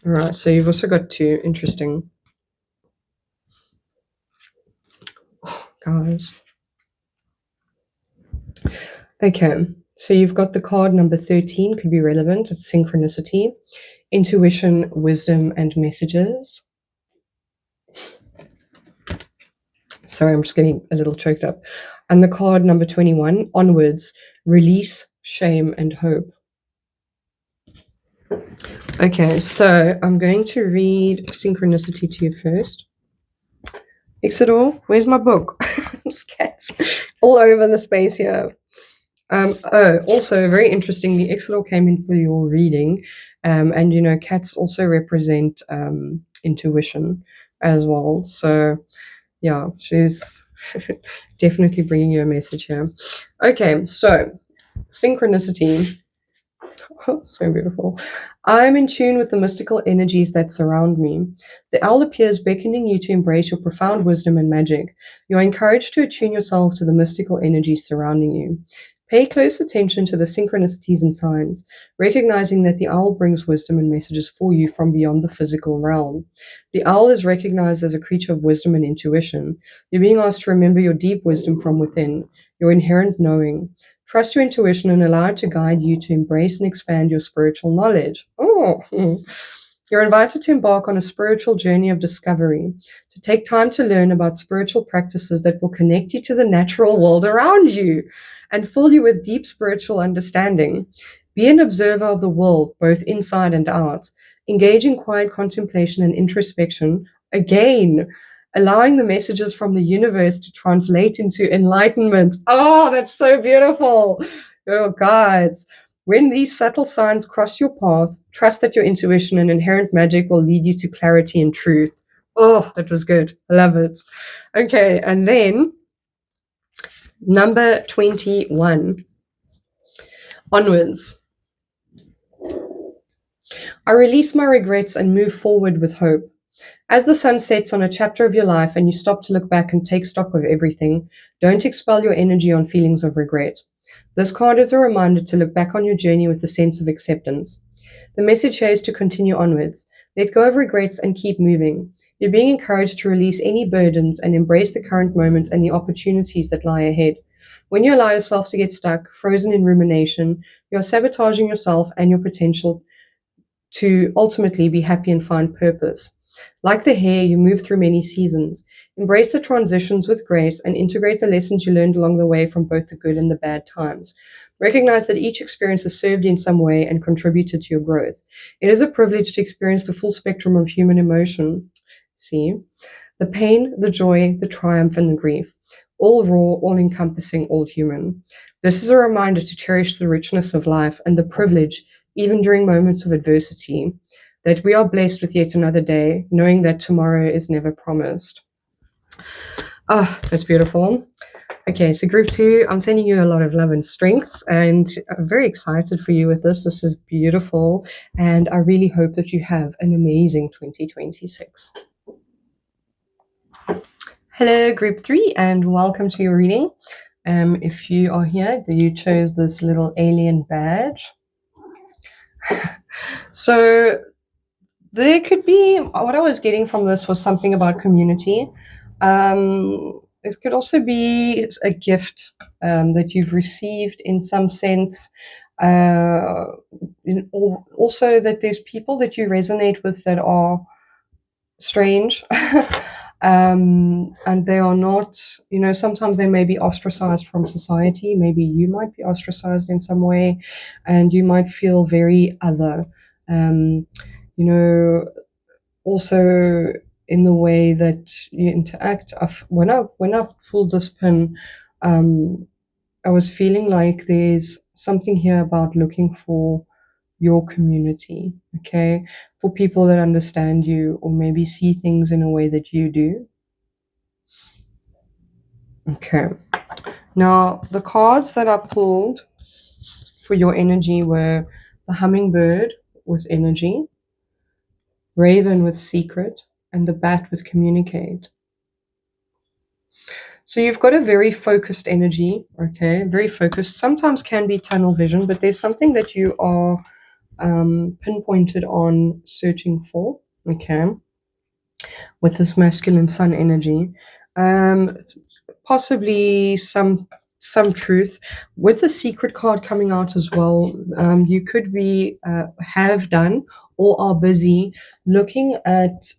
All right, so you've also got 2. Interesting. Oh, guys. Okay, so you've got the card number 13, could be relevant. It's synchronicity, intuition, wisdom, and messages. Sorry, I'm just getting a little choked up. And the card number 21, onwards, release, shame, and hope. Okay, so I'm going to read synchronicity to you first. Exodor, where's my book? There's cats all over the space here. Also very interesting, the Exodor came in for your reading, and cats also represent intuition as well. So yeah, she's definitely bringing you a message here. Okay, so synchronicity. Oh, so beautiful. I'm in tune with the mystical energies that surround me. The owl appears beckoning you to embrace your profound wisdom and magic. You are encouraged to attune yourself to the mystical energies surrounding you. Pay close attention to the synchronicities and signs, recognizing that the owl brings wisdom and messages for you from beyond the physical realm. The owl is recognized as a creature of wisdom and intuition. You're being asked to remember your deep wisdom from within, your inherent knowing. Trust your intuition and allow it to guide you to embrace and expand your spiritual knowledge. Oh, you're invited to embark on a spiritual journey of discovery, to take time to learn about spiritual practices that will connect you to the natural world around you and fill you with deep spiritual understanding. Be an observer of the world, both inside and out. Engage in quiet contemplation and introspection. Again, allowing the messages from the universe to translate into enlightenment. Oh, that's so beautiful. Oh, guys. When these subtle signs cross your path, trust that your intuition and inherent magic will lead you to clarity and truth. Oh, that was good. I love it. Okay, and then number 21 onwards. I release my regrets and move forward with hope. As the sun sets on a chapter of your life and you stop to look back and take stock of everything, don't expel your energy on feelings of regret. This card is a reminder to look back on your journey with a sense of acceptance. The message here is to continue onwards. Let go of regrets and keep moving. You're being encouraged to release any burdens and embrace the current moment and the opportunities that lie ahead. When you allow yourself to get stuck, frozen in rumination, you're sabotaging yourself and your potential to ultimately be happy and find purpose. Like the hare, you move through many seasons. Embrace the transitions with grace and integrate the lessons you learned along the way from both the good and the bad times. Recognize that each experience has served you in some way and contributed to your growth. It is a privilege to experience the full spectrum of human emotion. See? The pain, the joy, the triumph, and the grief. All raw, all encompassing, all human. This is a reminder to cherish the richness of life and the privilege, even during moments of adversity, that we are blessed with yet another day, knowing that tomorrow is never promised. Oh, that's beautiful. Okay, so group 2, I'm sending you a lot of love and strength, and I'm very excited for you with this. This is beautiful, and I really hope that you have an amazing 2026. Hello, group 3, and welcome to your reading. If you are here, you chose this little alien badge. So there could be, what I was getting from this was something about community. It could also be a gift that you've received in some sense. Also that there's people that you resonate with that are strange. And they are not, sometimes they may be ostracized from society. Maybe you might be ostracized in some way and you might feel very other. Also in the way that you interact. When I pulled this pin, I was feeling like there's something here about looking for your community, okay? For people that understand you or maybe see things in a way that you do. Okay. Now, the cards that I pulled for your energy were the hummingbird with energy, raven with secret, and the bat with communicate. So you've got a very focused energy, okay? Very focused. Sometimes can be tunnel vision, but there's something that you are pinpointed on searching for, okay? With this masculine sun energy. Possibly some truth. With the secret card coming out as well, you could be have done or are busy looking at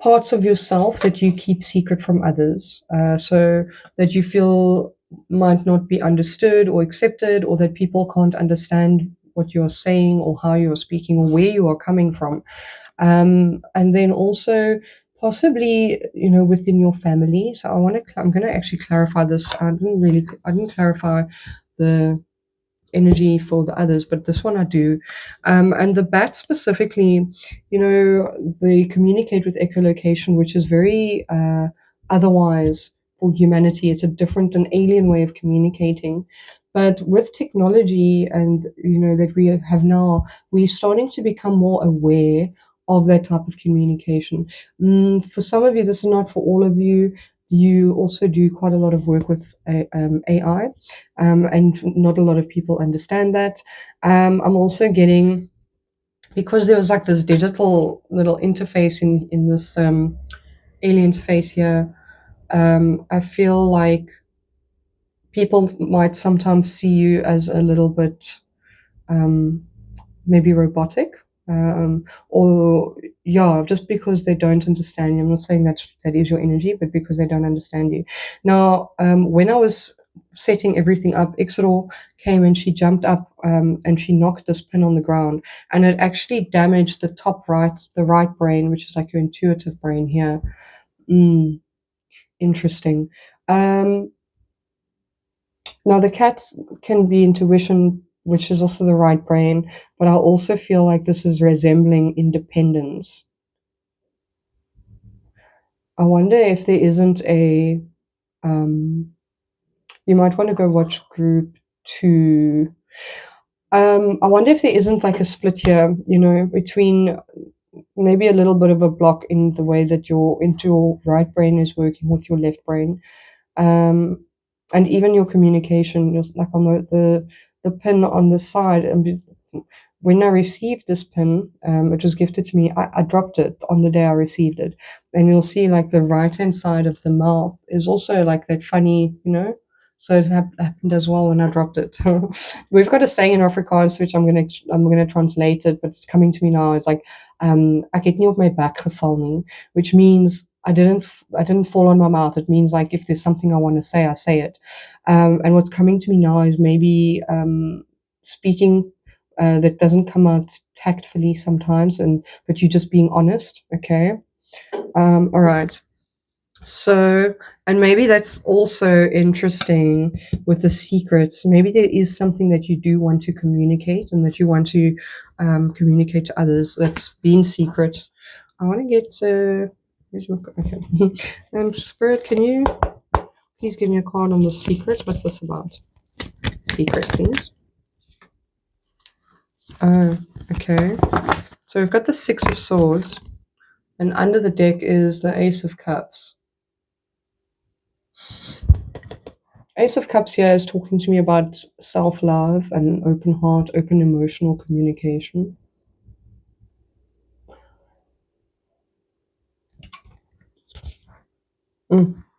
parts of yourself that you keep secret from others, so that you feel might not be understood or accepted, or that people can't understand what you're saying or how you're speaking or where you are coming from. And then also possibly, within your family. So I'm going to actually clarify this. I didn't clarify the energy for the others, but this one I do. And the bat specifically, they communicate with echolocation, which is very otherwise for humanity. It's a different, an alien way of communicating. But with technology and, that we have now, we're starting to become more aware of that type of communication. For some of you, this is not for all of you. You also do quite a lot of work with AI, and not a lot of people understand that. I'm also getting, because there was like this digital little interface in this alien's face here, I feel like people might sometimes see you as a little bit maybe robotic, or just because they don't understand you. I'm not saying that is your energy, but because they don't understand you. Now, when I was setting everything up, Ixodor came and she jumped up and she knocked this pin on the ground, and it actually damaged the top right, the right brain, which is like your intuitive brain here. Interesting. Now the cat can be intuition, which is also the right brain, but I also feel like this is resembling independence. I wonder if there isn't a you might want to go watch group 2. I wonder if there isn't like a split here, between maybe a little bit of a block in the way that your right brain is working with your left brain, and even your communication. Like on the pin on the side. And when I received this pin, it was gifted to me. I dropped it on the day I received it, and you'll see like the right hand side of the mouth is also like that funny, So it happened as well when I dropped it. We've got a saying in Afrikaans, which I'm gonna translate it, but it's coming to me now. It's like, ek het nie op my bek geval nie, which means I didn't fall on my mouth. It means like if there's something I want to say, I say it. And what's coming to me now is maybe speaking that doesn't come out tactfully sometimes, but you're just being honest. Okay. All right. So, and maybe that's also interesting with the secrets. Maybe there is something that you do want to communicate and that you want to communicate to others that's been secret. I want to get where's my okay. Spirit, can you please give me a card on the secret? What's this about? Secret, please. Oh, okay. So we've got the 6 of Swords, and under the deck is the Ace of Cups. Ace of Cups here is talking to me about self-love and open heart, open emotional communication.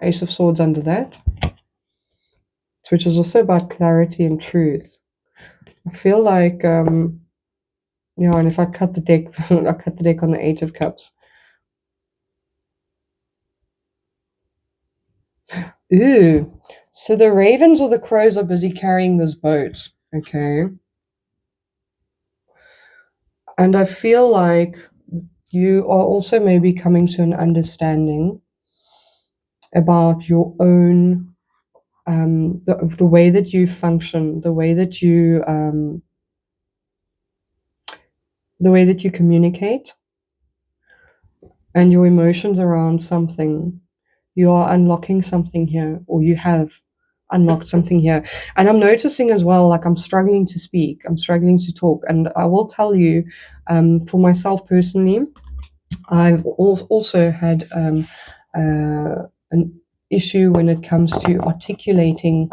Ace of Swords under that, which is also about clarity and truth. I feel like, and if I cut the deck, I cut the deck on the 8 of Cups. Ooh, so the ravens or the crows are busy carrying this boat, okay? And I feel like you are also maybe coming to an understanding about your own, the way that you function, the way that you communicate, and your emotions around something. You are unlocking something here, or you have unlocked something here. And I'm noticing as well, like I'm struggling to speak, I'm struggling to talk. And I will tell you, for myself personally, I've also had an issue when it comes to articulating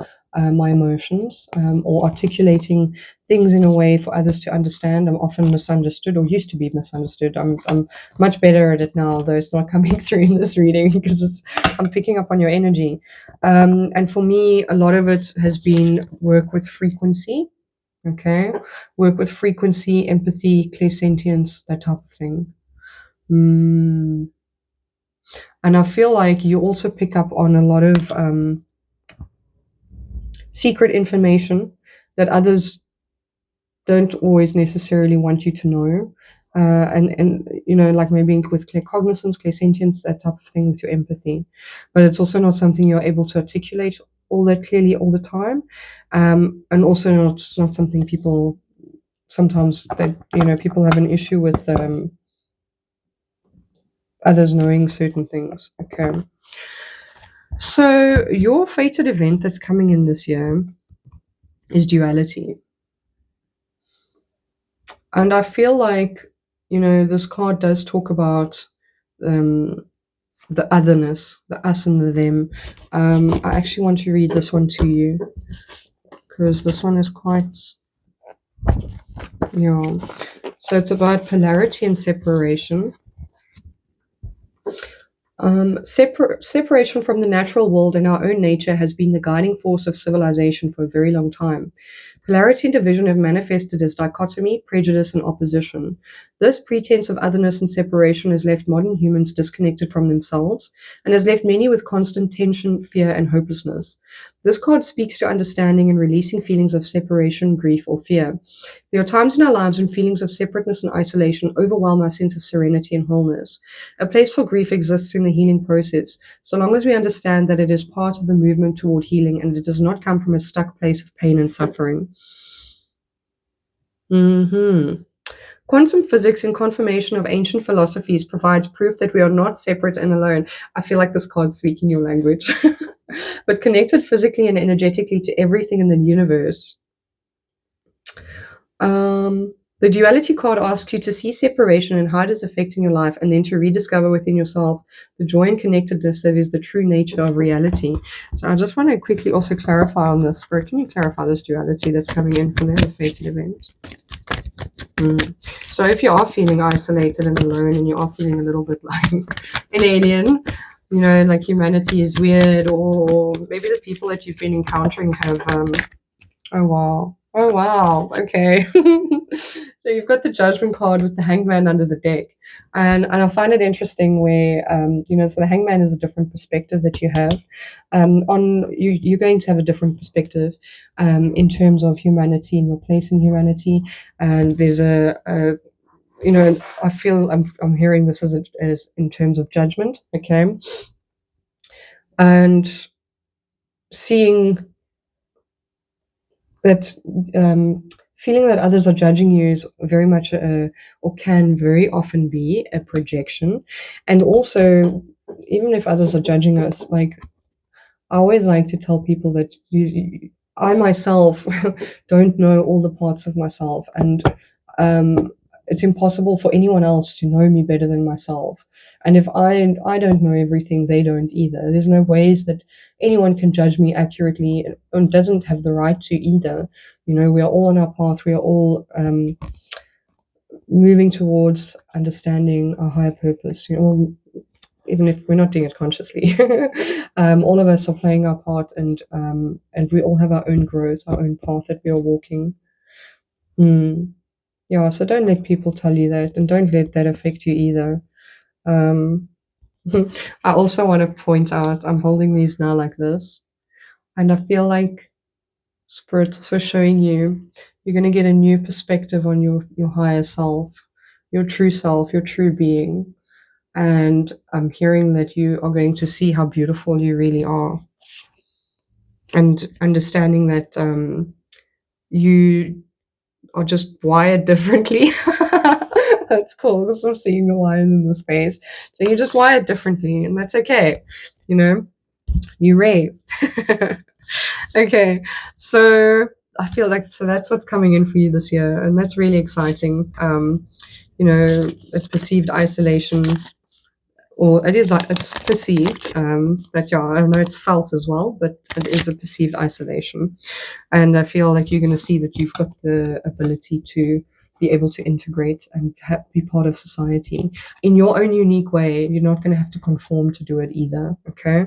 my emotions, or articulating things in a way for others to understand. I'm often misunderstood, or used to be misunderstood. I'm much better at it now, though it's not coming through in this reading because I'm picking up on your energy. And for me, a lot of it has been work with frequency. Okay, work with frequency, empathy, clairsentience, that type of thing. And I feel like you also pick up on a lot of secret information that others don't always necessarily want you to know. And like maybe with claircognizance, clairsentience, that type of thing with your empathy. But it's also not something you're able to articulate all that clearly all the time. And also not something people sometimes that, people have an issue with others knowing certain things. Okay. So your fated event that's coming in this year is duality. And I feel like, this card does talk about the otherness, the us and the them. I actually want to read this one to you because this one is quite, so it's about polarity and separation. Separation from the natural world and our own nature has been the guiding force of civilization for a very long time. Polarity and division have manifested as dichotomy, prejudice, and opposition. This pretense of otherness and separation has left modern humans disconnected from themselves and has left many with constant tension, fear, and hopelessness. This card speaks to understanding and releasing feelings of separation, grief, or fear. There are times in our lives when feelings of separateness and isolation overwhelm our sense of serenity and wholeness. A place for grief exists in the healing process, so long as we understand that it is part of the movement toward healing and it does not come from a stuck place of pain and suffering. Quantum physics and confirmation of ancient philosophies provides proof that we are not separate and alone. I feel like this card's speaking your language. But connected physically and energetically to everything in the universe. The duality card asks you to see separation and how it is affecting your life, and then to rediscover within yourself the joy and connectedness that is the true nature of reality. So I just want to quickly also clarify on this. Spirit, can you clarify this duality that's coming in for the fated event? So if you are feeling isolated and alone, and you are feeling a little bit like an alien, you know, like humanity is weird, or maybe the people that you've been encountering have oh wow, okay. So you've got the judgment card with the hangman under the deck, and I find it interesting where so the hangman is a different perspective that you have on you're going to have a different perspective in terms of humanity and your place in humanity. And there's I feel I'm hearing this as in terms of judgment, okay, and seeing that feeling that others are judging you is very much or can very often be a projection. And also, even if others are judging us, like I always like to tell people that I myself don't know all the parts of myself, and it's impossible for anyone else to know me better than myself. And if I don't know everything, they don't either. There's no ways that anyone can judge me accurately and doesn't have the right to either. You know, we are all on our path. We are all moving towards understanding our higher purpose. You know, even if we're not doing it consciously, all of us are playing our part, and we all have our own growth, our own path that we are walking. Yeah, so don't let people tell you that, and don't let that affect you either. I also want to point out, I'm holding these now like this, and I feel like Spirit's also showing you're going to get a new perspective on your higher self, your true being. And I'm hearing that you are going to see how beautiful you really are, and understanding that you are just wired differently. That's cool because I'm seeing the lines in the space. So you're just wired differently, and that's okay. You know, you Ray. Okay, so I feel like that's what's coming in for you this year, and that's really exciting. It's perceived isolation, or it's perceived that I know it's felt as well, but it is a perceived isolation. And I feel like you're going to see that you've got the ability to be able to integrate and be part of society in your own unique way. You're not going to have to conform to do it either. Okay.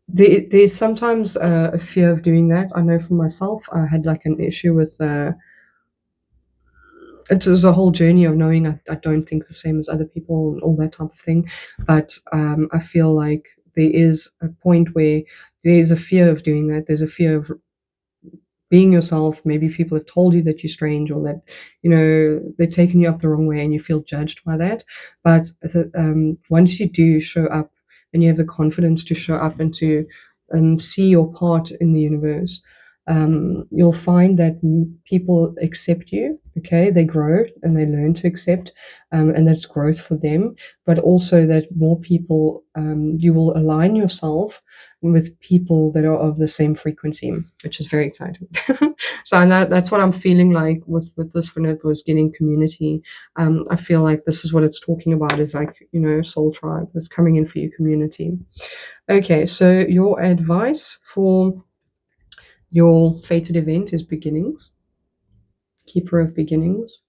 There's sometimes a fear of doing that. I know for myself, I had like an issue with it was a whole journey of knowing I don't think the same as other people and all that type of thing. But I feel like there is a point where there's a fear of doing that. There's a fear of being yourself. Maybe people have told you that you're strange, or that they're taking you up the wrong way, and you feel judged by that. But once you do show up, and you have the confidence to show up and to see your part in the universe, you'll find that people accept you. Okay, they grow and they learn to accept, and that's growth for them. But also that more people, you will align yourself with people that are of the same frequency, which is very exciting. So and that's what I'm feeling like with this when it was getting community. I feel like this is what it's talking about, is like, soul tribe is coming in for you, community. Okay, so your advice for your fated event is beginnings, keeper of beginnings.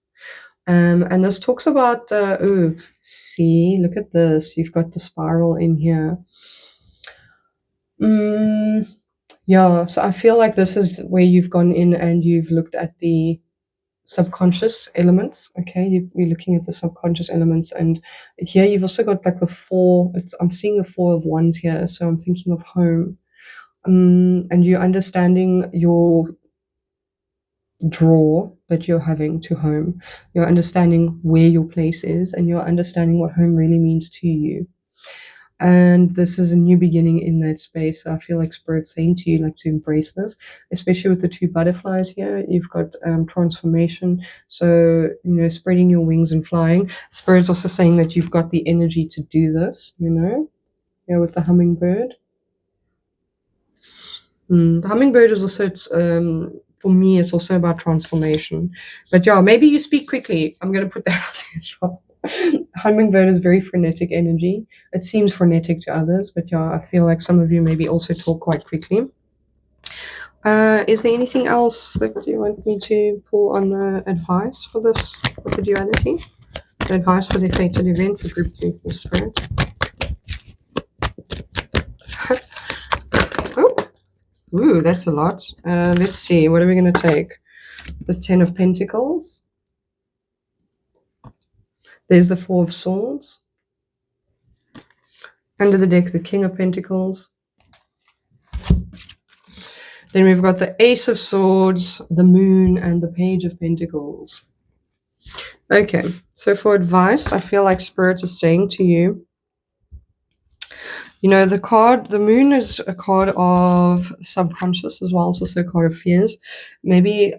And this talks about, see, look at this. You've got the spiral in here. Yeah, so I feel like this is where you've gone in and you've looked at the subconscious elements. Okay, you're looking at the subconscious elements, and here you've also got like the four. I'm seeing the four of wands here, so I'm thinking of home. And you're understanding your draw that you're having to home. You're understanding where your place is, and you're understanding what home really means to you. And this is a new beginning in that space. I feel like Spirit's saying to you, like, to embrace this, especially with the two butterflies here. You've got transformation. So, spreading your wings and flying. Spirit's also saying that you've got the energy to do this, with the hummingbird. The hummingbird is also, for me, it's also about transformation. But yeah, maybe you speak quickly. I'm going to put that out there as well. Hummingbird is very frenetic energy. It seems frenetic to others, but yeah, I feel like some of you maybe also talk quite quickly. Is there anything else that you want me to pull on the advice for this, for the duality? The advice for the fated event for group 3 for Spirit. Oh, ooh, that's a lot. Let's see, what are we going to take? The 10 of Pentacles. There's the 4 of Swords. Under the deck, the King of Pentacles. Then we've got the Ace of Swords, the Moon, and the Page of Pentacles. Okay, so for advice, I feel like Spirit is saying to you, the Moon is a card of subconscious as well. It's also a card of fears. Maybe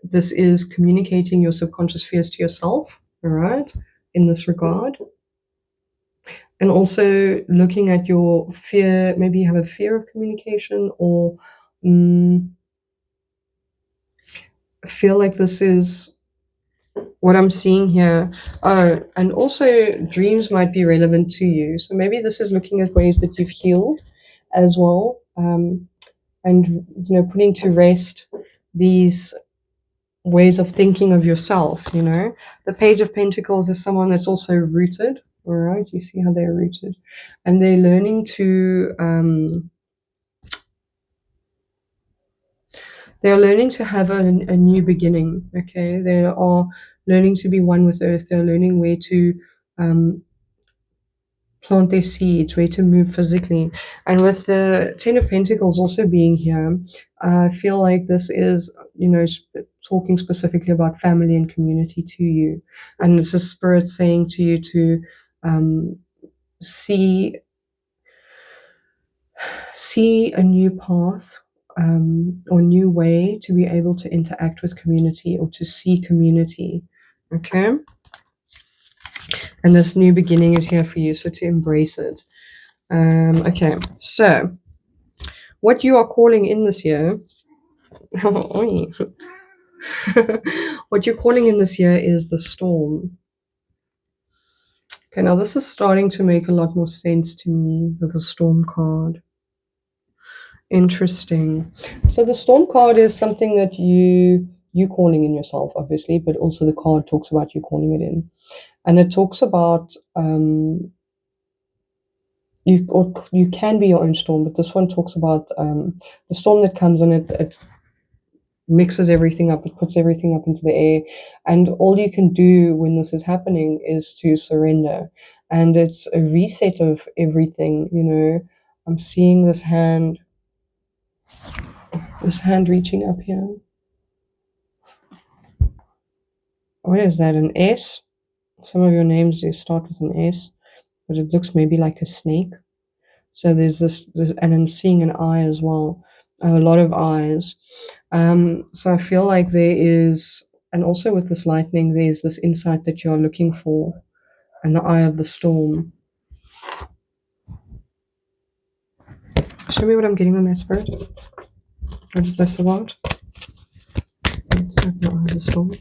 this is communicating your subconscious fears to yourself, all right, in this regard. And also looking at your fear, maybe you have a fear of communication, or feel like this is what I'm seeing here. Oh, and also dreams might be relevant to you. So maybe this is looking at ways that you've healed as well, and putting to rest these ways of thinking of yourself. The Page of Pentacles is someone that's also rooted. All right, you see how they're rooted, and they're learning to have a new beginning. Okay, they are learning to be one with Earth. They're learning where to plant their seeds, where to move physically. And with the 10 of Pentacles also being here, I feel like this is, talking specifically about family and community to you. And this is Spirit saying to you to see a new path, or new way to be able to interact with community or to see community. Okay, and this new beginning is here for you, so to embrace it. Okay, so what you are calling in this year what you're calling in this year is the storm. Okay, now this is starting to make a lot more sense to me with the storm card. Interesting. So the storm card is something that you calling in yourself, obviously, but also the card talks about you calling it in, and it talks about you can be your own storm, but this one talks about the storm that comes and it mixes everything up, it puts everything up into the air, and all you can do when this is happening is to surrender, and it's a reset of everything. I'm seeing this hand reaching up here. What is that, an S? Some of your names, they start with an S, but it looks maybe like a snake. So there's this, and I'm seeing an eye as well, a lot of eyes. So I feel like there is, and also with this lightning, there's this insight that you're looking for, and the eye of the storm. Show me what I'm getting on that, Spirit. What is this about? It's like the eye of the storm.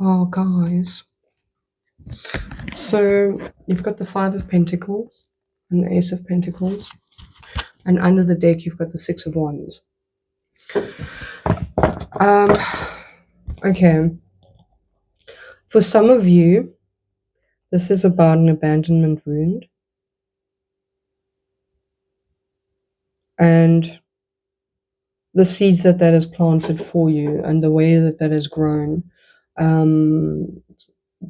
Oh, guys. So you've got the 5 of Pentacles and the Ace of Pentacles, and under the deck you've got the 6 of Wands. Okay. For some of you, this is about an abandonment wound. and the seeds that that has planted for you and the way that that has grown. Um,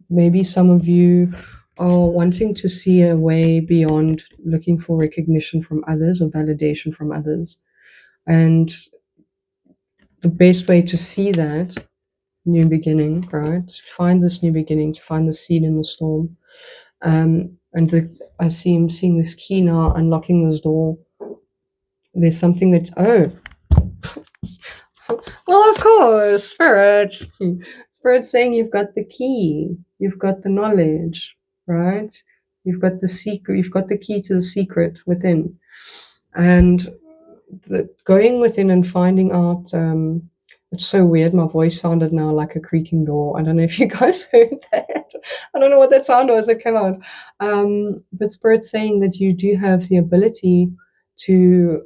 Maybe some of you are wanting to see a way beyond looking for recognition from others or validation from others. And the best way to see that new beginning, right? To find this new beginning, to find the seed in the storm. I see him seeing this key now, unlocking this door. There's something that, oh, well, of course, Spirit. Spirit saying you've got the key, you've got the knowledge, right? You've got the secret, you've got the key to the secret within. And going within and finding out, it's so weird. My voice sounded now like a creaking door. I don't know if you guys heard that. I don't know what that sound was that came out. But Spirit's saying that you do have the ability to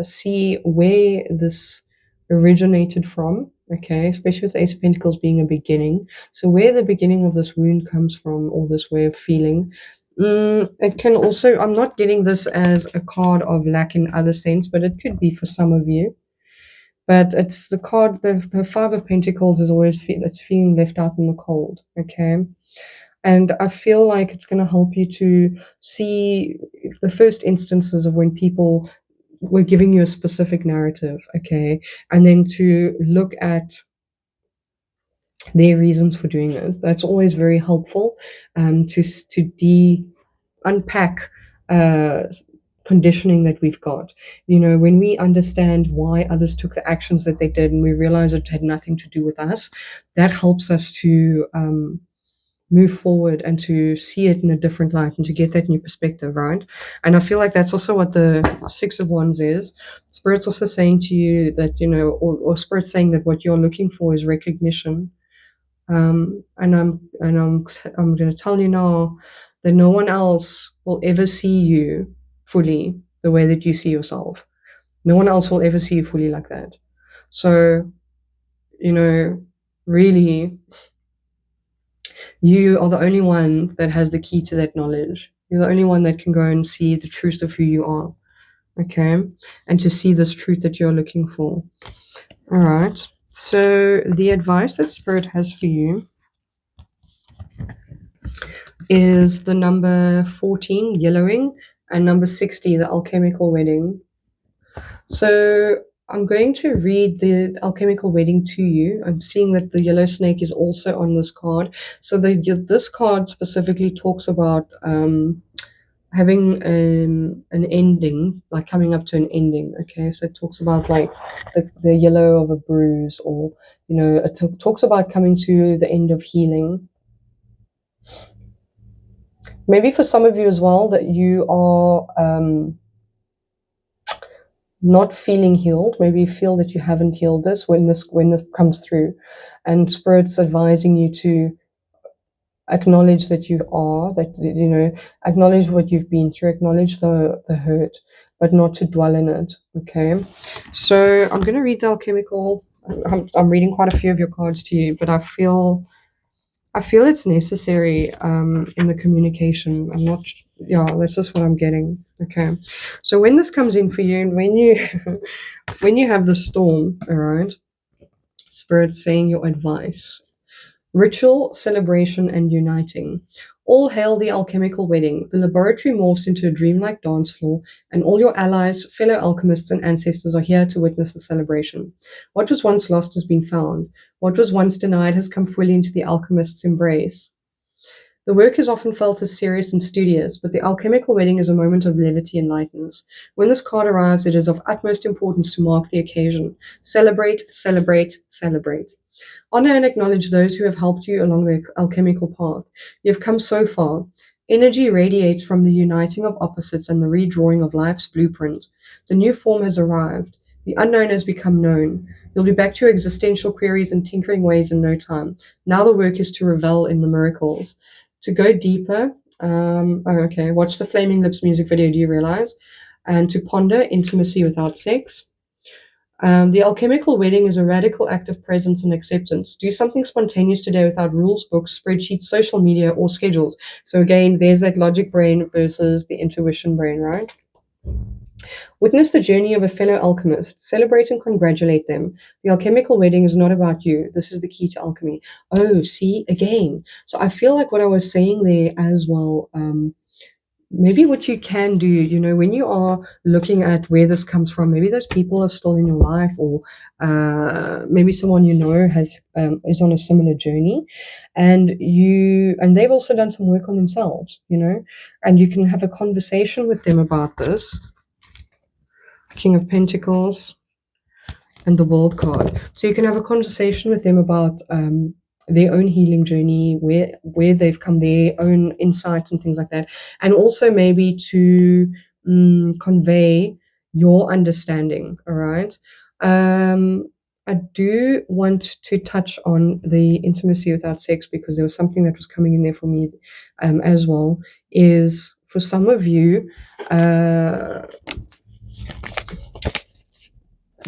see where this originated from, okay, especially with Ace of Pentacles being a beginning. So, where the beginning of this wound comes from, or this way of feeling. It can also, I'm not getting this as a card of lack in other sense, but it could be for some of you. But it's the card, the Five of Pentacles is always, it's feeling left out in the cold, okay? And I feel like it's going to help you to see the first instances of when people were giving you a specific narrative, okay? And then to look at their reasons for doing it. That's always very helpful to unpack uh, conditioning that we've got. You know, when we understand why others took the actions that they did and we realize it had nothing to do with us, that helps us to move forward and to see it in a different light and to get that new perspective, right? And I feel like that's also what the Six of Wands is. Spirit's also saying to you that, you know, or Spirit's saying that what you're looking for is recognition. I'm going to tell you now that no one else will ever see you fully the way that you see yourself. No one else will ever see you fully like that. So, you know, really, you are the only one that has the key to that knowledge. You're the only one that can go and see the truth of who you are. Okay? And to see this truth that you're looking for. All right. So, the advice that Spirit has for you is the number 14, yellowing, and number 60, the alchemical wedding. So I'm going to read the alchemical wedding to you. I'm seeing that the yellow snake is also on this card. So this card specifically talks about having an ending, like coming up to an ending. Okay, so it talks about like the yellow of a bruise, or you know, it talks about coming to the end of healing. Maybe for some of you as well, that you are not feeling healed. Maybe you feel that you haven't healed this when this comes through, and Spirit's advising you to acknowledge that you are, that you know, acknowledge what you've been through, acknowledge the hurt, but not to dwell in it. Okay, so I'm going to read the alchemical. I'm reading quite a few of your cards to you, but I feel it's necessary in the communication. I'm not, yeah, that's just what I'm getting. Okay. So when this comes in for you, and when you when you have the storm, all right, Spirit's saying your advice. Ritual, celebration, and uniting. All hail the alchemical wedding. The laboratory morphs into a dreamlike dance floor, and all your allies, fellow alchemists, and ancestors are here to witness the celebration. What was once lost has been found. What was once denied has come fully into the alchemist's embrace. The work is often felt as serious and studious, but the alchemical wedding is a moment of levity and lightness. When this card arrives, it is of utmost importance to mark the occasion. Celebrate, celebrate, celebrate. Honor and acknowledge those who have helped you along the alchemical path. You have come so far. Energy radiates from the uniting of opposites and the redrawing of life's blueprint. The new form has arrived. The unknown has become known. You'll be back to your existential queries and tinkering ways in no time. Now the work is to revel in the miracles. To go deeper, watch the Flaming Lips music video, do you realize? And to ponder intimacy without sex. The alchemical wedding is a radical act of presence and acceptance. Do something spontaneous today without rules, books, spreadsheets, social media, or schedules. So again, there's that logic brain versus the intuition brain, right? Witness the journey of a fellow alchemist. Celebrate and congratulate them. The alchemical wedding is not about you. This is the key to alchemy. Oh, see, again. So I feel like what I was saying there as well, maybe what you can do, when you are looking at where this comes from, maybe those people are still in your life, or maybe someone has is on a similar journey, and they've also done some work on themselves, and you can have a conversation with them about this. King of Pentacles and the World card. So you can have a conversation with them about their own healing journey, where they've come, their own insights and things like that, and also maybe to convey your understanding. All right. I do want to touch on the intimacy without sex, because there was something that was coming in there for me as well. Is for some of you,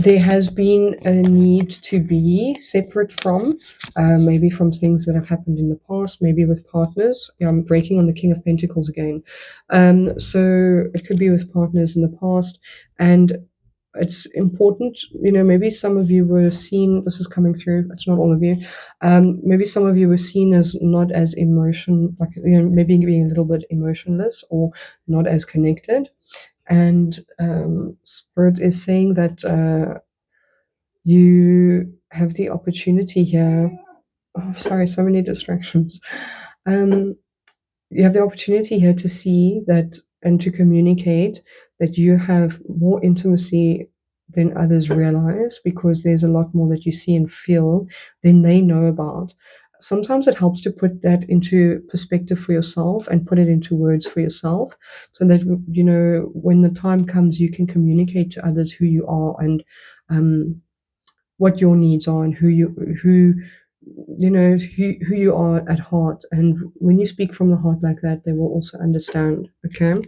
there has been a need to be separate from, maybe from things that have happened in the past, maybe with partners. I'm breaking on the King of Pentacles again. So it could be with partners in the past. And it's important, maybe some of you were seen, this is coming through, it's not all of you. Maybe some of you were seen as not as like, maybe being a little bit emotionless or not as connected. And Spirit is saying that you have the opportunity here. Oh, sorry, so many distractions. You have the opportunity here to see that and to communicate that you have more intimacy than others realize, because there's a lot more that you see and feel than they know about. Sometimes it helps to put that into perspective for yourself and put it into words for yourself, so that when the time comes, you can communicate to others who you are, and what your needs are, and who you are at heart. And when you speak from the heart like that, they will also understand. Okay,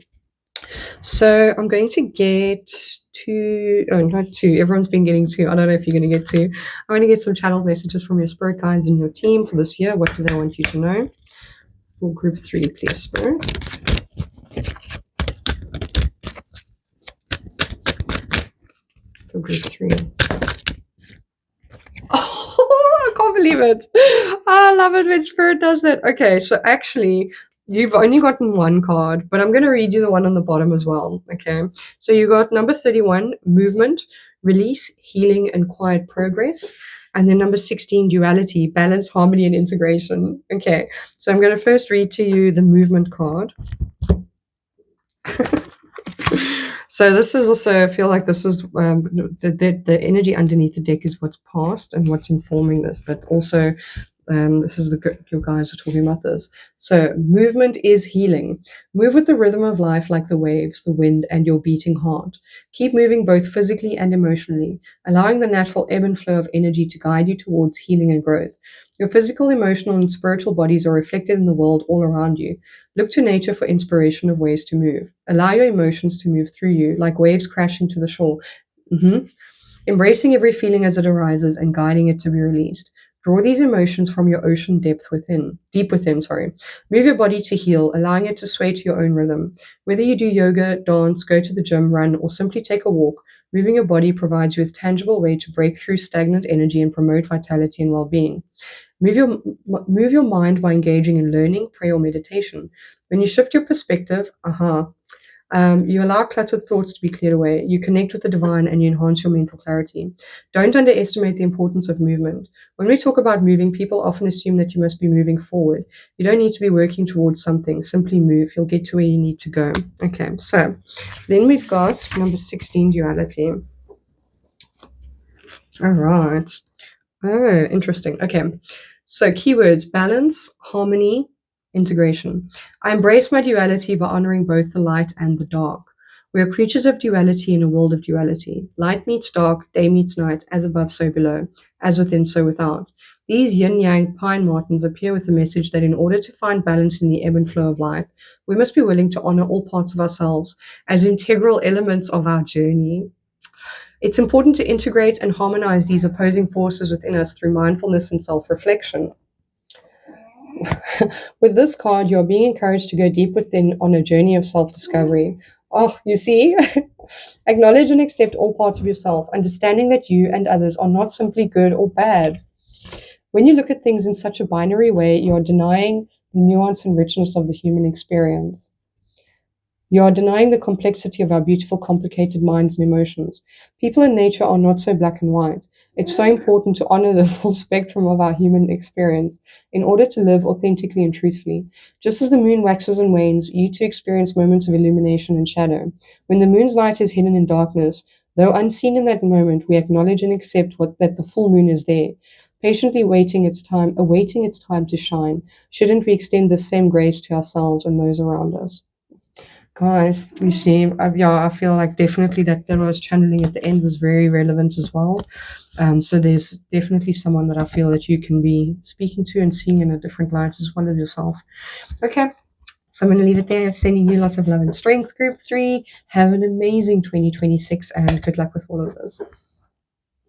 so I'm going to get two. Oh, not two, everyone's been getting two. I don't know if you're going to get two. I'm going to get some channel messages from your spirit guides and your team for this year. What do they want you to know? For group 3, please, Spirit. For group 3. Oh, I can't believe it. I love it when Spirit does that. Okay, so actually, you've only gotten one card, but I'm going to read you the one on the bottom as well. Okay, so you got number 31, movement, release, healing, and quiet progress. And then number 16, duality, balance, harmony, and integration. Okay, so I'm going to first read to you the movement card. So this is also, I feel like this is the energy underneath the deck is what's past and what's informing this, but also this is your guys are talking about this. So movement is healing. Move with the rhythm of life, like the waves, the wind, and your beating heart. Keep moving both physically and emotionally, allowing the natural ebb and flow of energy to guide you towards healing and growth. Your physical, emotional, and spiritual bodies are reflected in the world all around you. Look to nature for inspiration of ways to move. Allow your emotions to move through you, like waves crashing to the shore. Embracing every feeling as it arises and guiding it to be released. Draw these emotions from your ocean deep within, sorry. Move your body to heal, allowing it to sway to your own rhythm. Whether you do yoga, dance, go to the gym, run, or simply take a walk, moving your body provides you with a tangible way to break through stagnant energy and promote vitality and well-being. Move your mind by engaging in learning, prayer, or meditation. When you shift your perspective, you allow cluttered thoughts to be cleared away. You connect with the divine and you enhance your mental clarity. Don't underestimate the importance of movement. When we talk about moving, people often assume that you must be moving forward. You don't need to be working towards something. Simply move. You'll get to where you need to go. Okay, so then we've got number 16, duality. All right. Oh, interesting. Okay. So keywords: balance, harmony, integration. I embrace my duality by honoring both the light and the dark. We are creatures of duality in a world of duality. Light meets dark, day meets night, as above, so below, as within, so without. These yin-yang pine martens appear with the message that in order to find balance in the ebb and flow of life, we must be willing to honor all parts of ourselves as integral elements of our journey. It's important to integrate and harmonize these opposing forces within us through mindfulness and self-reflection. With this card, you're being encouraged to go deep within on a journey of self-discovery. Oh, you see, Acknowledge and accept all parts of yourself, understanding that you and others are not simply good or bad. When you look at things in such a binary way, you are denying the nuance and richness of the human experience. You are denying the complexity of our beautiful, complicated minds and emotions. People and nature are not so black and white. It's so important to honor the full spectrum of our human experience in order to live authentically and truthfully. Just as the moon waxes and wanes, you too experience moments of illumination and shadow. When the moon's light is hidden in darkness, though unseen in that moment, we acknowledge and accept that the full moon is there, patiently awaiting its time to shine. Shouldn't we extend the same grace to ourselves and those around us? Guys, you see, yeah, I feel like definitely that was channeling at the end was very relevant as well. So there's definitely someone that I feel that you can be speaking to and seeing in a different light as well as yourself. Okay, so I'm going to leave it there. Sending you lots of love and strength, Group 3. Have an amazing 2026 and good luck with all of this.